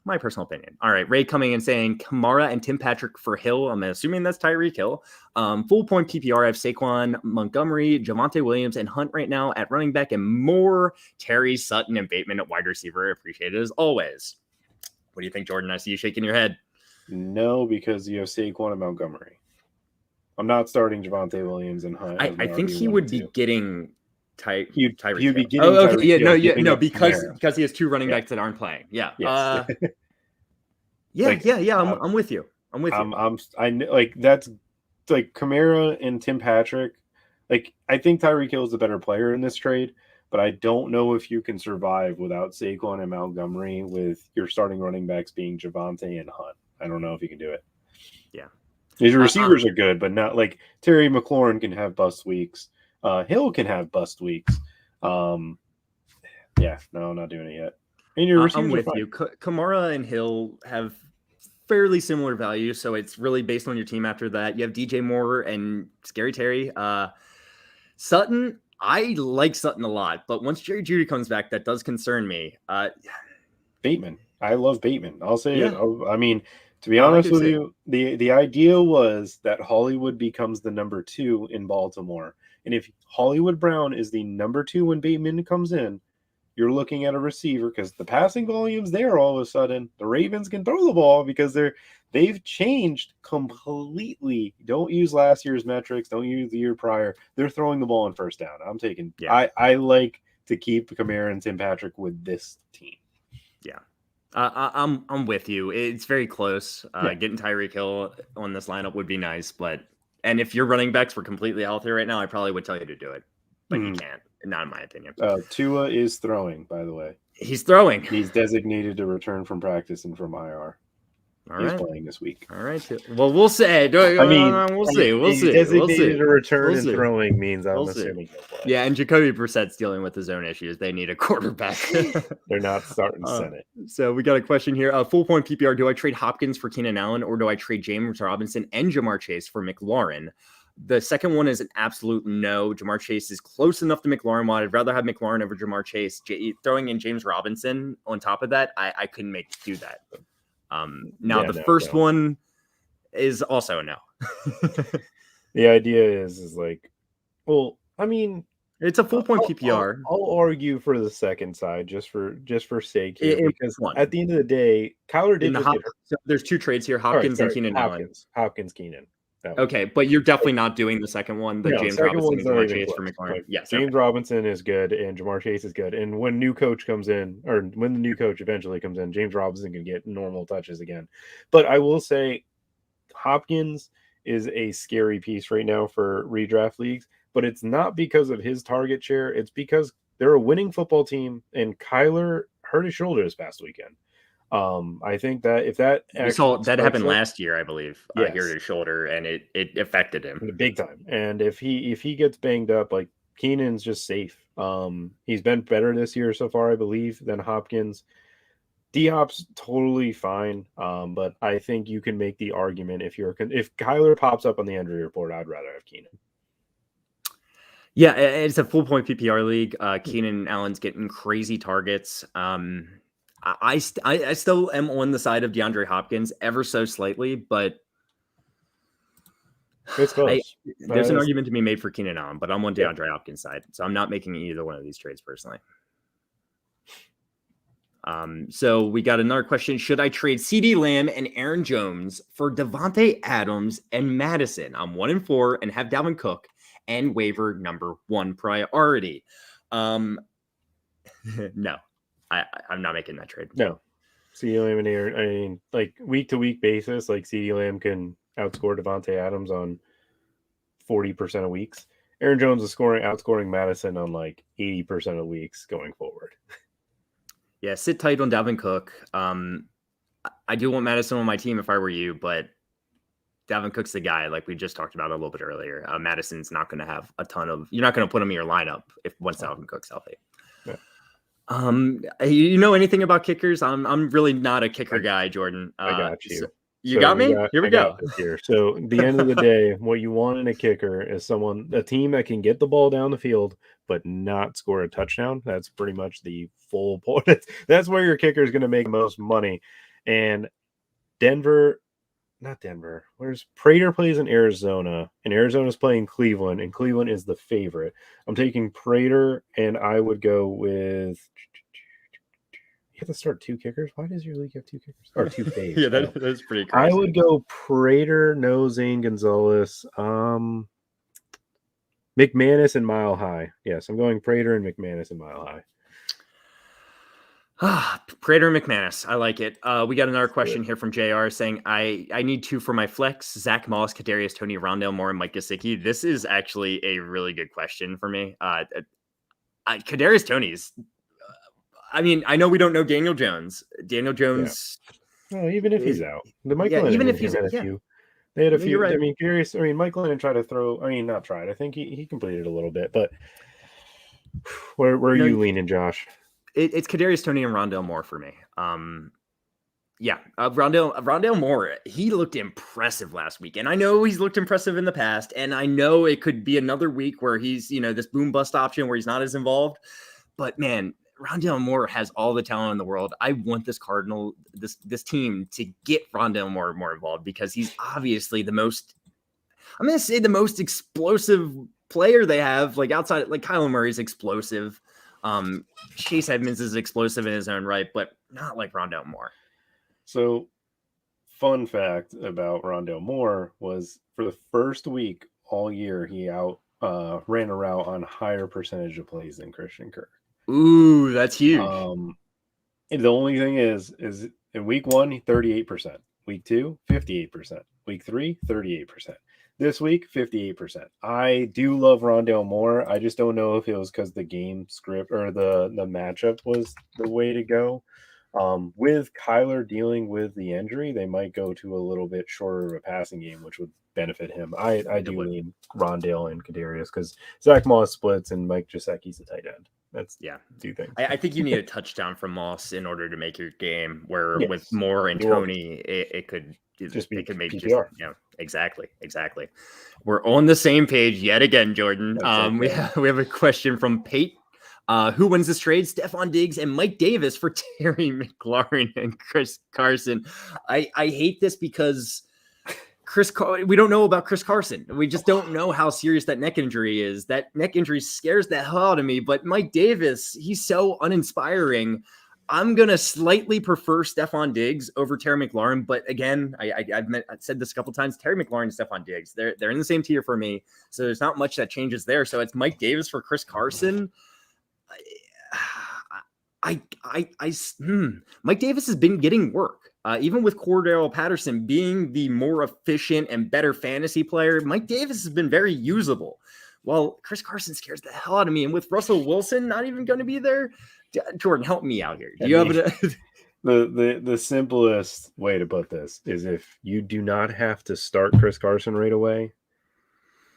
My personal opinion. All right, Ray coming in saying Kamara and Tim Patrick for Hill. I'm assuming that's Tyreek Hill. Full point PPR. I have Saquon, Montgomery, Devontae Williams, and Hunt right now at running back, and more Terry, Sutton, and Bateman at wide receiver. Appreciate it as always. What do you think, Jordan? I see you shaking your head. No, because you have Saquon and Montgomery. I'm not starting Devontae Williams and Hunt. I think he would be getting Tyreek. He'd be getting because he has 2 running backs that aren't playing. Yeah. Yes. I'm with you. That's Kamara and Tim Patrick. I think Tyreek Hill is the better player in this trade, but I don't know if you can survive without Saquon and Montgomery with your starting running backs being Devontae and Hunt. I don't know if you can do it. Yeah. Your receivers are good, but not Terry McLaurin can have bust weeks. Hill can have bust weeks. I'm not doing it yet. And your receivers I'm with you. Kamara and Hill have fairly similar value, so it's really based on your team after that. You have DJ Moore and Scary Terry. Sutton, I like Sutton a lot, but once Jerry Jeudy comes back, that does concern me. Bateman. I love Bateman. I'll say it. I mean, to be No, I honest do with too. you, the idea was that Hollywood becomes the number 2 in Baltimore. And if Hollywood Brown is the number 2 when Bateman comes in, you're looking at a receiver because the passing volume's there all of a sudden. The Ravens can throw the ball because they've changed completely. Don't use last year's metrics. Don't use the year prior. They're throwing the ball on first down. I'm taking I like to keep Kamara and Tim Patrick with this team. Yeah. I'm with you. It's very close. Getting Tyreek Hill on this lineup would be nice, and if your running backs were completely healthy right now, I probably would tell you to do it, but you can't. Not in my opinion. Tua is throwing, by the way. He's throwing. He's designated to return from practice and from IR. He's playing this week. All right. Well, we'll see. We'll see. We'll see. Designated to return and throwing means I'm assuming he'll play. Yeah, and Jacoby Brissett's dealing with his own issues. They need a quarterback. They're not starting Senate. So we got a question here. Full point PPR. Do I trade Hopkins for Keenan Allen, or do I trade James Robinson and Jamar Chase for Mclaren? The second one is an absolute no. Jamar Chase is close enough to McLaurin. While I'd rather have McLaurin over Jamar Chase. Throwing in James Robinson on top of that, I couldn't do that. The first one is also a no. The idea is like, well, I mean, it's a full point PPR. I'll argue for the second side just for sake here, because at the end of the day, Kyler did just get hurt. So there's two trades here: Hopkins and Keenan Allen. Hopkins, Keenan. Okay, but you're definitely not doing the second one. James Robinson and Jamar Chase for McLaurin. Like, yes, James Robinson is good, and Jamar Chase is good. And when new coach comes in, or when the new coach eventually comes in, James Robinson can get normal touches again. But I will say, Hopkins is a scary piece right now for redraft leagues. But it's not because of his target share; it's because they're a winning football team, and Kyler hurt his shoulder this past weekend. I think that if that happened last year, I believe, he hurt his shoulder and it affected him big time. And if he gets banged up, like, Keenan's just safe. He's been better this year so far, I believe, than Hopkins. D-Hop's totally fine, but I think you can make the argument if Kyler pops up on the injury report, I'd rather have Keenan. Yeah, it's a full point PPR league. Keenan Allen's getting crazy targets. I still am on the side of DeAndre Hopkins ever so slightly, but it's close. There's an argument to be made for Keenan Allen, but I'm on DeAndre Hopkins' side, so I'm not making either one of these trades personally. So we got another question. Should I trade CeeDee Lamb and Aaron Jones for Devontae Adams and Madison? I'm 1-4 and have Devin Cook and waiver number 1 priority. No. I'm not making that trade. No. CeeDee Lamb and Aaron, I mean, like, week-to-week basis, like, CeeDee Lamb can outscore Devontae Adams on 40% of weeks. Aaron Jones is outscoring Madison on, like, 80% of weeks going forward. Yeah, sit tight on Devin Cook. I do want Madison on my team if I were you, but Devin Cook's the guy, like we just talked about a little bit earlier. Madison's not going to have a ton of – you're not going to put him in your lineup once Devin Cook's healthy. Yeah. You know anything about kickers? I'm really not a kicker guy, Jordan. I got you. You got me? Here we go. So at the end of the day, what you want in a kicker is a team that can get the ball down the field but not score a touchdown. That's pretty much the full point. That's where your kicker is going to make most money. And where's Prater plays in Arizona, and Arizona's playing Cleveland, and Cleveland is the favorite. I'm taking Prater, and I would go with. You have to start 2 kickers. Why does your league have 2 kickers or 2 faves? Yeah, that's pretty crazy. I would go Prater, no Zane Gonzalez, McManus, and Mile High. Yes, I'm going Prater and McManus and Mile High. Prater and McManus. I like it. We got another question here from JR saying, I need 2 for my flex. Zach Moss, Kadarius Toney, Rondelle Moore, and Mike Gesicki. This is actually a really good question for me. Kadarius Toney's. I mean, I know we don't know Daniel Jones. Well, even if he's out, even if he's out, they had a few. Right. I mean, Mike Lennon tried to throw. I mean, not tried. I think he completed a little bit, but where are you leaning, Josh? It's Kadarius Toney and Rondelle Moore for me. Yeah, Rondelle Moore, he looked impressive last week. And I know he's looked impressive in the past. And I know it could be another week where he's, this boom bust option where he's not as involved. But man, Rondelle Moore has all the talent in the world. I want this team to get Rondelle Moore more involved because he's obviously the most explosive player they have, like outside, like Kyler Murray's explosive. Chase Edmonds is explosive in his own right, but not like Rondelle Moore. So, fun fact about Rondelle Moore was for the first week all year, he ran a route on higher percentage of plays than Christian Kirk. Ooh, that's huge. The only thing is in week 1, 38%. Week 2, 58%. Week 3, 38%. This week, 58%. I do love Rondelle Moore. I just don't know if it was because the game script or the matchup was the way to go. With Kyler dealing with the injury, they might go to a little bit shorter of a passing game, which would benefit him. I do lean Rondelle and Kadarius because Zach Moss splits and Mike Gesicki's a tight end. That's two things. I think you need a touchdown from Moss in order to make your game. Where with Moore and Toney, it could just be PPR. Exactly. We're on the same page yet again, Jordan. We have a question from Pate. Who wins this trade? Stephon Diggs and Mike Davis for Terry McLaurin and Chris Carson. I hate this because we don't know about Chris Carson. We just don't know how serious that neck injury is. That neck injury scares the hell out of me. But Mike Davis, he's so uninspiring. I'm going to slightly prefer Stephon Diggs over Terry McLaurin. But again, I've said this a couple times, Terry McLaurin and Stephon Diggs, they're in the same tier for me. So there's not much that changes there. So it's Mike Davis for Chris Carson. Mike Davis has been getting work. Even with Cordero Patterson being the more efficient and better fantasy player, Mike Davis has been very usable. While Chris Carson scares the hell out of me. And with Russell Wilson not even going to be there, Jordan, help me out here. Do you have the simplest way to put this is if you do not have to start Chris Carson right away,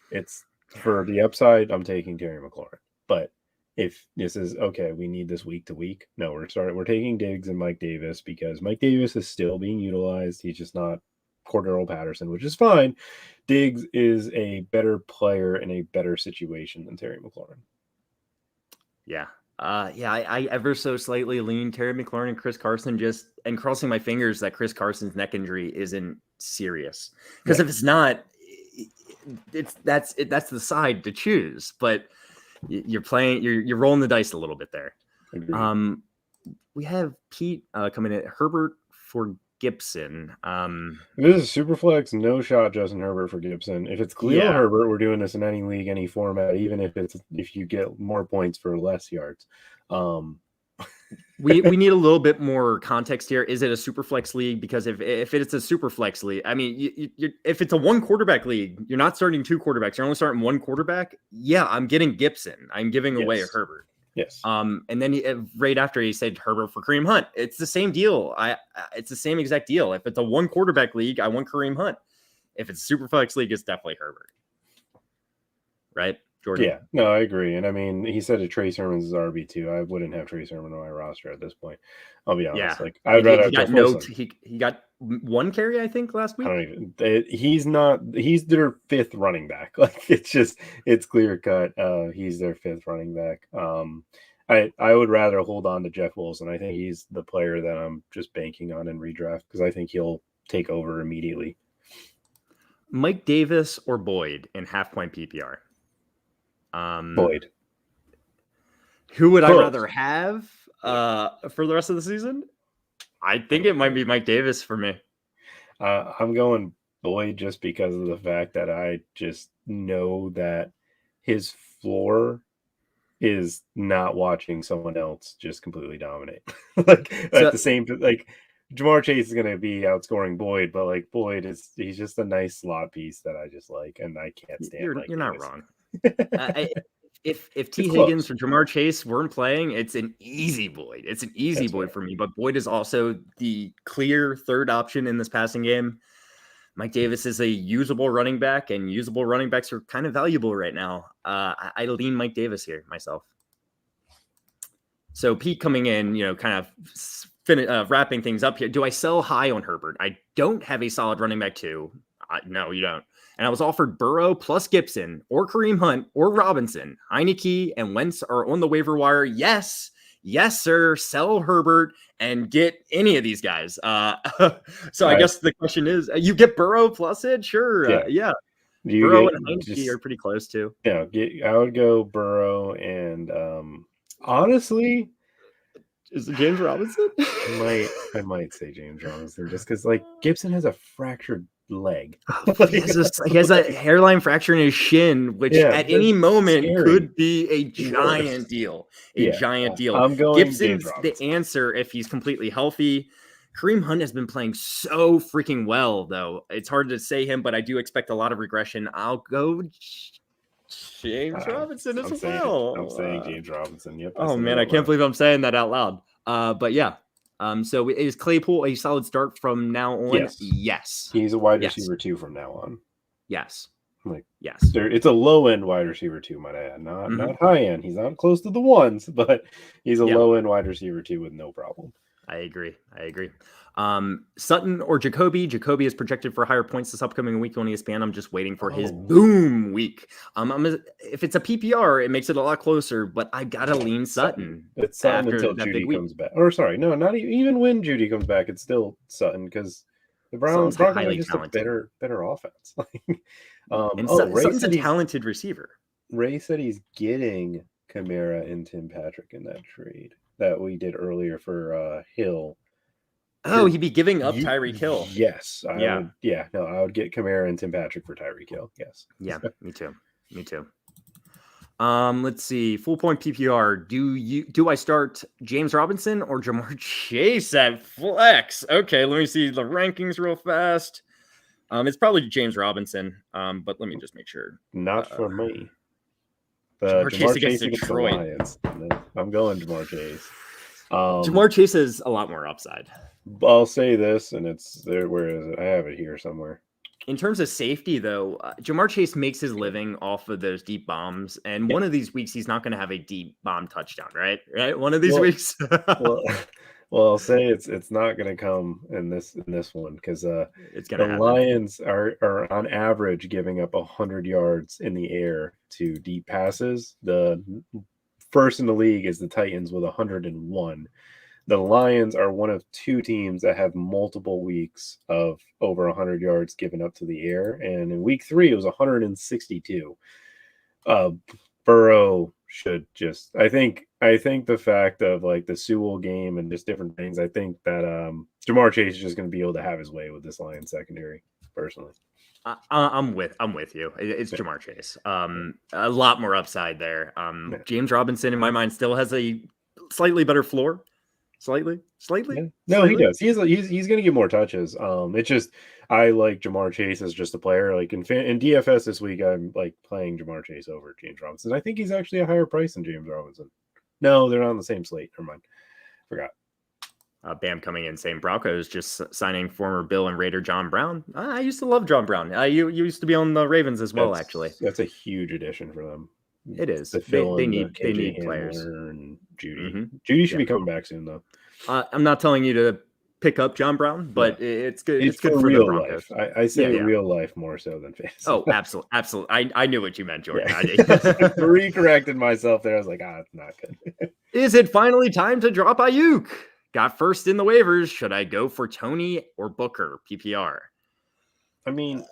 it's for the upside, I'm taking Terry McLaurin. But if this is okay, we need this week to week. No, we're taking Diggs and Mike Davis because Mike Davis is still being utilized. He's just not Cordero Patterson, which is fine. Diggs is a better player in a better situation than Terry McLaurin. Yeah. I ever so slightly lean Terry McLaurin and Chris Carson, and crossing my fingers that Chris Carson's neck injury isn't serious. Because if it's not, that's the side to choose. But you're rolling the dice a little bit there. Agreed. We have Pete coming in. Herbert for Gibson. This is super flex, no shot Justin Herbert for Gibson. If it's Khalil Herbert, we're doing this in any league, any format, even if you get more points for less yards. We need a little bit more context here. Is it a super flex league? Because if it's a super flex league, I mean, if it's a one quarterback league, you're not starting two quarterbacks. You're only starting one quarterback. Yeah, I'm getting Gibson. I'm giving away a Herbert. Yes. And then right after he said Herbert for Kareem Hunt, it's the same deal. It's the same exact deal. If it's a one quarterback league, I want Kareem Hunt. If it's a super flex league, it's definitely Herbert. Right, Jordan? Yeah, no, I agree. And I mean, he said Trey Sermon's is RB2. I wouldn't have Trey Sermon on my roster at this point. I'll be honest. Yeah. Like I'd rather he got one carry, I think, last week. I don't even. He's their fifth running back. Like it's clear cut. He's their fifth running back. I would rather hold on to Jeff Wilson. I think he's the player that I'm just banking on in redraft because I think he'll take over immediately. Mike Davis or Boyd in half point PPR. Boyd. Who would I rather have for the rest of the season? I think it might be Mike Davis for me. I'm going Boyd just because of the fact that I just know that his floor is not watching someone else just completely dominate. Jamar Chase is going to be outscoring Boyd, but like he's just a nice slot piece that I just like, and I can't stand. You're not wrong. If T. Higgins or Jamar Chase weren't playing, it's an easy Boyd. It's an easy Boyd for me. But Boyd is also the clear third option in this passing game. Mike Davis is a usable running back, and usable running backs are kind of valuable right now. I lean Mike Davis here myself. So Pete coming in, kind of wrapping things up here. Do I sell high on Herbert? I don't have a solid running back 2. No, you don't. And I was offered Burrow plus Gibson or Kareem Hunt or Robinson. Heineke and Wentz are on the waiver wire. Yes, sir. Sell Herbert and get any of these guys. So I guess the question is, you get Burrow plus it? Sure. Yeah. Burrow and Heineke are pretty close too. Yeah, I would go Burrow and honestly, is it James Robinson? I might say James Robinson just because like Gibson has a fractured leg. He has a hairline fracture in his shin, which at any moment could be a giant deal. Giant deal. I'm going Gibson's the answer if he's completely healthy. Kareem Hunt has been playing so freaking well, though. It's hard to say him, but I do expect a lot of regression. I'll go James Robinson as well. I'm saying James Robinson. Yep. Oh, man, I can't believe I'm saying that out loud. But yeah. So is Claypool a solid start from now on? Yes. He's a wide receiver 2 from now on. Yes. Yes. It's a low end wide receiver 2, might I add. Not high end. He's not close to the ones, but he's a low end wide receiver 2 with no problem. I agree. Sutton or Jacoby. Jacoby is projected for higher points this upcoming week on ESPN. I'm just waiting for his boom week. If it's a PPR, it makes it a lot closer, but I gotta lean Sutton. It's Sutton until Judy comes back. Or sorry, no, not even when Judy comes back. It's still Sutton because the Browns are just a better offense. Sutton's a talented receiver. Ray said he's getting Kamara and Tim Patrick in that trade that we did earlier for Hill. Oh, he'd be giving up Tyreek Hill. Yes. I would get Kamara and Tim Patrick for Tyreek Hill. Yes. Yeah, me too. Let's see. Full point PPR. Do I start James Robinson or Jamar Chase at flex? Okay, let me see the rankings real fast. It's probably James Robinson. But let me just make sure. Not for me. Jamar Chase against Detroit. I'm going Jamar Chase. Jamar Chase has a lot more upside. I'll say this, and it's there. Where is it? I have it here somewhere. In terms of safety, though, Jamar Chase makes his living off of those deep bombs, and one of these weeks he's not going to have a deep bomb touchdown, right? One of these weeks. well, I'll say it's not going to come in this one because the Lions are on average giving up 100 yards in the air to deep passes. The first in the league is the Titans with 101. The Lions are one of 2 teams that have multiple weeks of over 100 yards given up to the air. And in week 3, it was 162. Burrow should just, I think the fact of like the Sewell game and just different things, I think that Jamar Chase is just going to be able to have his way with this Lions secondary personally. I'm with you. It's Jamar Chase. A lot more upside there. James Robinson in my mind still has a slightly better floor. Slightly. Yeah. No, he does. He's going to get more touches. It's just I like Jamar Chase as just a player. Like in DFS this week, I'm like playing Jamar Chase over James Robinson. I think he's actually a higher price than James Robinson. No, they're not on the same slate. Never mind. Forgot. Bam coming in saying Broncos just signing former Bill and Raider John Brown. I used to love John Brown. You used to be on the Ravens as well, actually. That's a huge addition for them. It is. They need players. And Judy. Judy should be coming back soon, though. I'm not telling you to pick up John Brown, but it's good. It's good for real life. I say real life more so than fantasy. Oh, absolutely. I knew what you meant, Jordan. I re-corrected myself there. I was like, it's not good. Is it finally time to drop Ayuk? Got first in the waivers. Should I go for Toney or Booker PPR? I mean,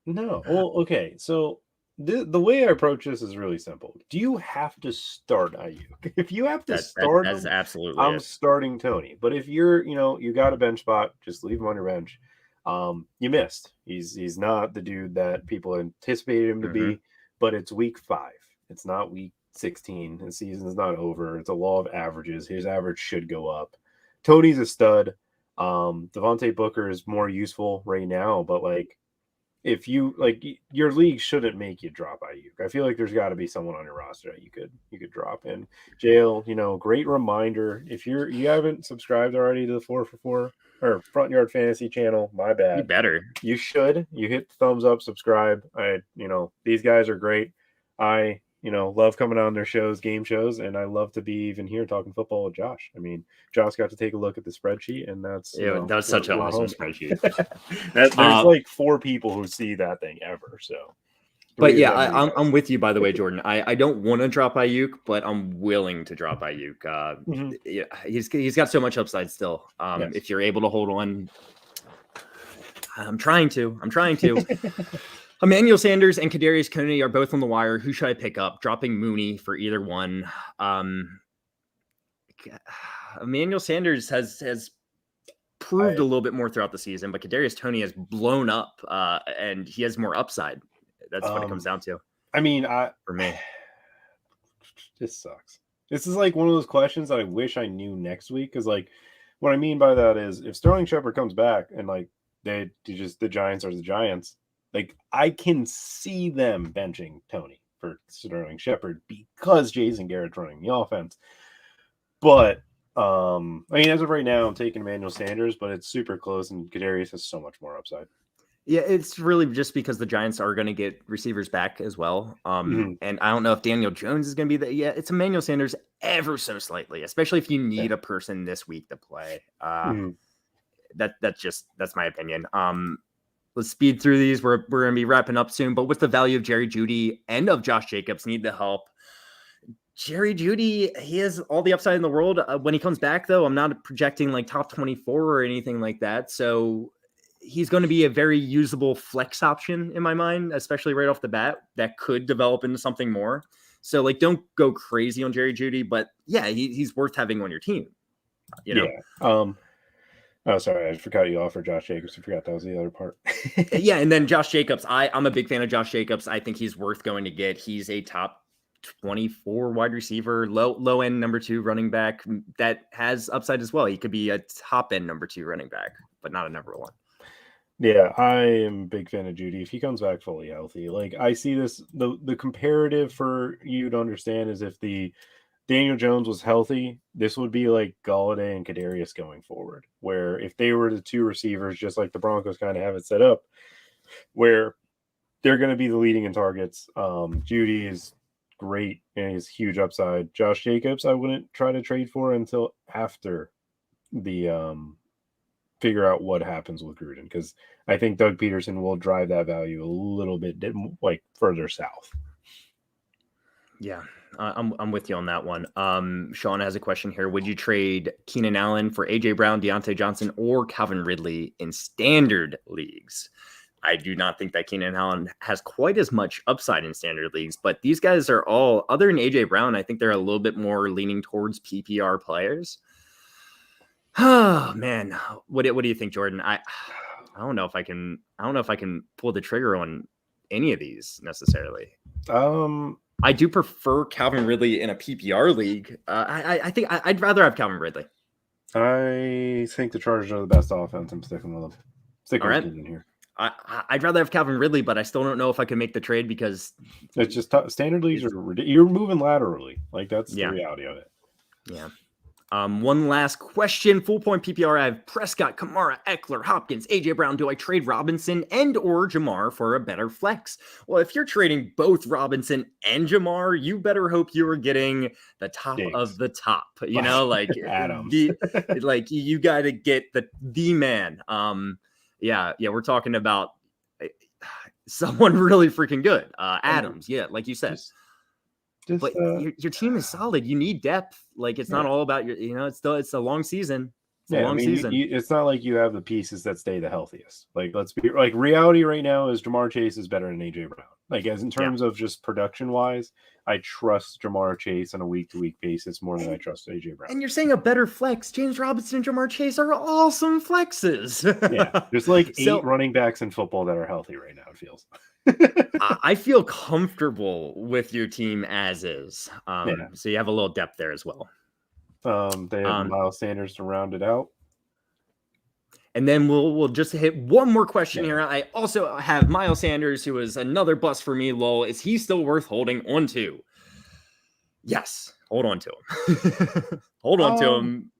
no. Well, okay. So the way I approach this is really simple. Do you have to start Ayuk? If you have to start him, that's absolutely I'm starting Toney. But if you're, you got a bench spot, just leave him on your bench. You missed. He's not the dude that people anticipated him to be, but it's week 5. It's not week 16. The season's not over. It's a law of averages. His average should go up. Toney's a stud. Devontae Booker is more useful right now, but like, if you like, your league shouldn't make you drop Ayuk. I feel like there's got to be someone on your roster that you could drop in. Jail, great reminder. If you haven't subscribed already to the 4for4 or Front Yard Fantasy channel, my bad. You better. You should. You hit the thumbs up, subscribe. These guys are great. I love coming on their shows, game shows, and I love to be even here talking football with Josh. I mean, Josh got to take a look at the spreadsheet, and that's that was such an awesome spreadsheet. There's like 4 people who see that thing ever. So, but yeah, I'm with you. By the way, Jordan, I don't want to drop Ayuk, but I'm willing to drop Ayuk. Yeah, he's got so much upside still. Yes. If you're able to hold on, I'm trying to. Emmanuel Sanders and Kadarius Toney are both on the wire. Who should I pick up? Dropping Mooney for either one. Emmanuel Sanders has proved a little bit more throughout the season, but Kadarius Toney has blown up, and he has more upside. That's what it comes down to. I mean, for me, this sucks. This is like one of those questions that I wish I knew next week. Because like, what I mean by that is, if Sterling Shepard comes back and like the Giants are the Giants. Like, I can see them benching Toney for Sterling Shepard because Jason Garrett's running the offense. But, I mean, as of right now, I'm taking Emmanuel Sanders, but it's super close, and Kadarius has so much more upside. Yeah, it's really just because the Giants are going to get receivers back as well. And I don't know if Daniel Jones is going to be there. Yeah, it's Emmanuel Sanders ever so slightly, especially if you need a person this week to play. That's my opinion. Let's speed through these. We're going to be wrapping up soon. But what's the value of Jerry Jeudy and of Josh Jacobs? Need the help. Jerry Jeudy, he has all the upside in the world. When he comes back, though, I'm not projecting like top 24 or anything like that. So he's going to be a very usable flex option in my mind, especially right off the bat. That could develop into something more. So like, don't go crazy on Jerry Jeudy, but yeah, he's worth having on your team. Yeah. Oh, sorry. I forgot you offered Josh Jacobs. I forgot that was the other part. Yeah, and then Josh Jacobs. I'm a big fan of Josh Jacobs. I think he's worth going to get. He's a top 24 wide receiver, low end number 2 running back that has upside as well. He could be a top end number 2 running back, but not a number 1. Yeah, I am a big fan of Jeudy. If he comes back fully healthy, like I see this, the comparative for you to understand is if the Daniel Jones was healthy, this would be like Galladay and Kadarius going forward, where if they were the 2 receivers, just like the Broncos kind of have it set up, where they're going to be the leading in targets. Jeudy is great and he's huge upside. Josh Jacobs, I wouldn't try to trade for until after the figure out what happens with Gruden, because I think Doug Peterson will drive that value a little bit like further south. Yeah, I'm with you on that one. Sean has a question here. Would you trade Keenan Allen for AJ Brown, Deontay Johnson, or Calvin Ridley in standard leagues? I do not think that Keenan Allen has quite as much upside in standard leagues, but these guys are all, other than AJ Brown, I think they're a little bit more leaning towards PPR players. Oh man, what do you think, Jordan? I don't know if I can pull the trigger on any of these necessarily. I do prefer Calvin Ridley in a PPR league. I think I'd rather have Calvin Ridley. I think the Chargers are the best offense. I'm sticking with them. Sticking with them in here. I'd rather have Calvin Ridley, but I still don't know if I can make the trade because it's just standard leagues are ridiculous. You're moving laterally. Like that's the reality of it. Yeah. One last question. Full point PPR. I have Prescott, Kamara, Eckler, Hopkins, AJ Brown. Do I trade Robinson and or Jamar for a better flex? Well, if you're trading both Robinson and Jamar, you better hope you are getting the top Diggs. Of the top. You know, like Adams. Like you got to get the man. Yeah, we're talking about someone really freaking good. Adams, yeah, like you said. But your team is solid. You need depth. Like it's not all about it's a long season. It's a long season. It's not like you have the pieces that stay the healthiest. Like let's be like reality right now is Jamar Chase is better than AJ Brown. Like as in terms of just production wise, I trust Jamar Chase on a week to week basis more than I trust AJ Brown. And you're saying a better flex. James Robinson and Jamar Chase are awesome flexes. Yeah, there's like 8 running backs in football that are healthy right now. It feels. I feel comfortable with your team as is. So you have a little depth there as well. They have Miles Sanders to round it out. And then we'll just hit one more question here. I also have Miles Sanders, who is another bust for me. Lol, is he still worth holding on to? Yes, hold on to him. Hold on to him.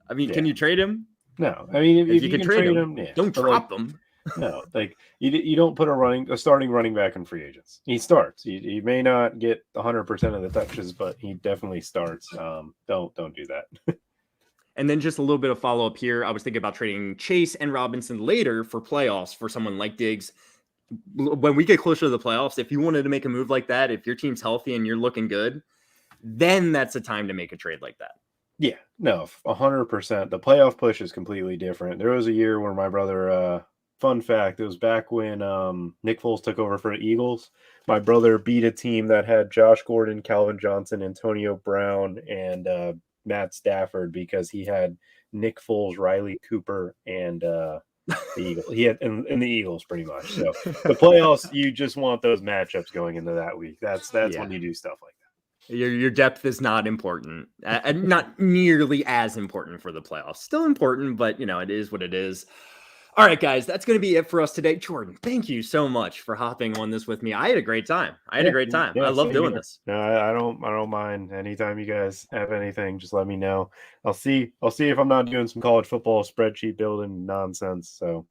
I mean, can you trade him? No, I mean if you can trade him, don't drop him. No, like you don't put a starting running back in free agents. He starts. He may not get 100% of the touches, but he definitely starts. Don't do that. And then just a little bit of follow up here. I was thinking about trading Chase and Robinson later for playoffs for someone like Diggs. When we get closer to the playoffs, if you wanted to make a move like that, if your team's healthy and you're looking good, then that's a time to make a trade like that. Yeah, no, 100%. The playoff push is completely different. There was a year where my brother, fun fact, it was back when Nick Foles took over for the Eagles. My brother beat a team that had Josh Gordon, Calvin Johnson, Antonio Brown, and Matt Stafford because he had Nick Foles, Riley Cooper, and the Eagles. He had in the Eagles pretty much. So the playoffs, you just want those matchups going into that week. That's when you do stuff like that. Your depth is not important, and not nearly as important for the playoffs. Still important, but it is what it is. All right, guys, that's going to be it for us today. Jordan, thank you so much for hopping on this with me. I had a great time. I love doing this. No, I don't mind. Anytime you guys have anything, just let me know. I'll see if I'm not doing some college football spreadsheet building nonsense. So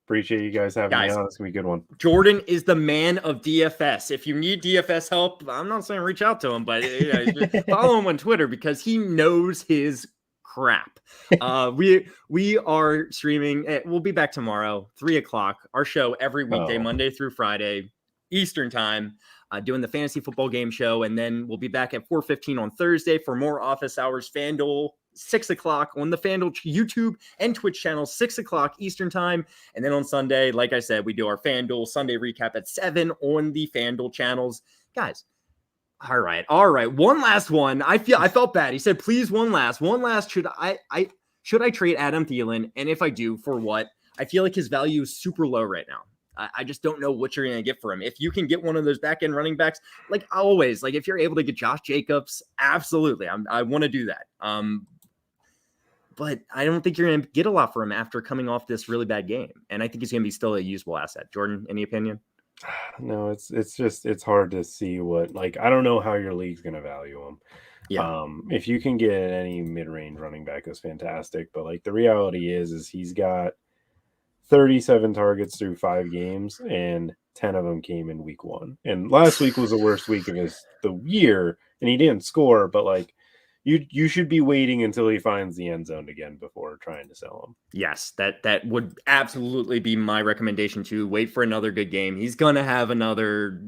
appreciate you guys having me on. It's gonna be a good one. Jordan is the man of DFS. If you need DFS help, I'm not saying reach out to him, but follow him on Twitter because he knows his crap. We are streaming. We'll be back tomorrow, 3:00. Our show every weekday, Monday through Friday, Eastern time, doing the fantasy football game show. And then we'll be back at 4:15 on Thursday for more office hours. FanDuel, 6:00 on the FanDuel YouTube and Twitch channel, 6:00 Eastern time. And then on Sunday, like I said, we do our FanDuel Sunday recap at 7 on the FanDuel channels. Guys, all right. One last one. I felt bad. He said, please, one last. Should I trade Adam Thielen? And if I do, for what? I feel like his value is super low right now. I just don't know what you're going to get for him. If you can get one of those back-end running backs, like always, like if you're able to get Josh Jacobs, absolutely. I want to do that. But I don't think you're going to get a lot for him after coming off this really bad game. And I think he's going to be still a usable asset. Jordan, any opinion? No, it's hard to see what, like, I don't know how your league's going to value him. Yeah. If you can get any mid-range running back, is fantastic. But like the reality is he's got 37 targets through 5 games, and 10 of them came in week 1. And last week was the worst week of the year, and he didn't score. But like, you should be waiting until he finds the end zone again before trying to sell him. Yes, that would absolutely be my recommendation too. Wait for another good game. He's gonna have another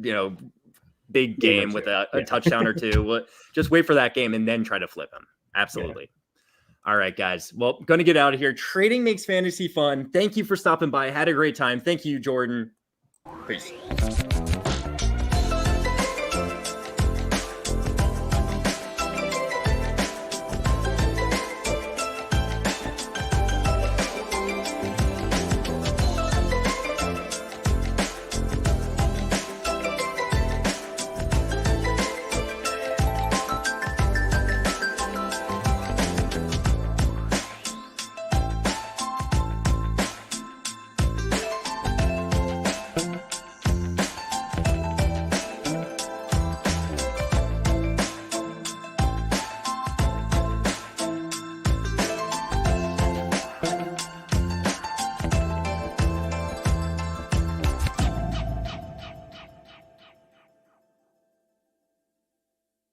big game with a touchdown or two. Just wait for that game and then try to flip him. Absolutely. Yeah. All right, guys. Well, going to get out of here. Trading makes fantasy fun. Thank you for stopping by. I had a great time. Thank you, Jordan. Peace.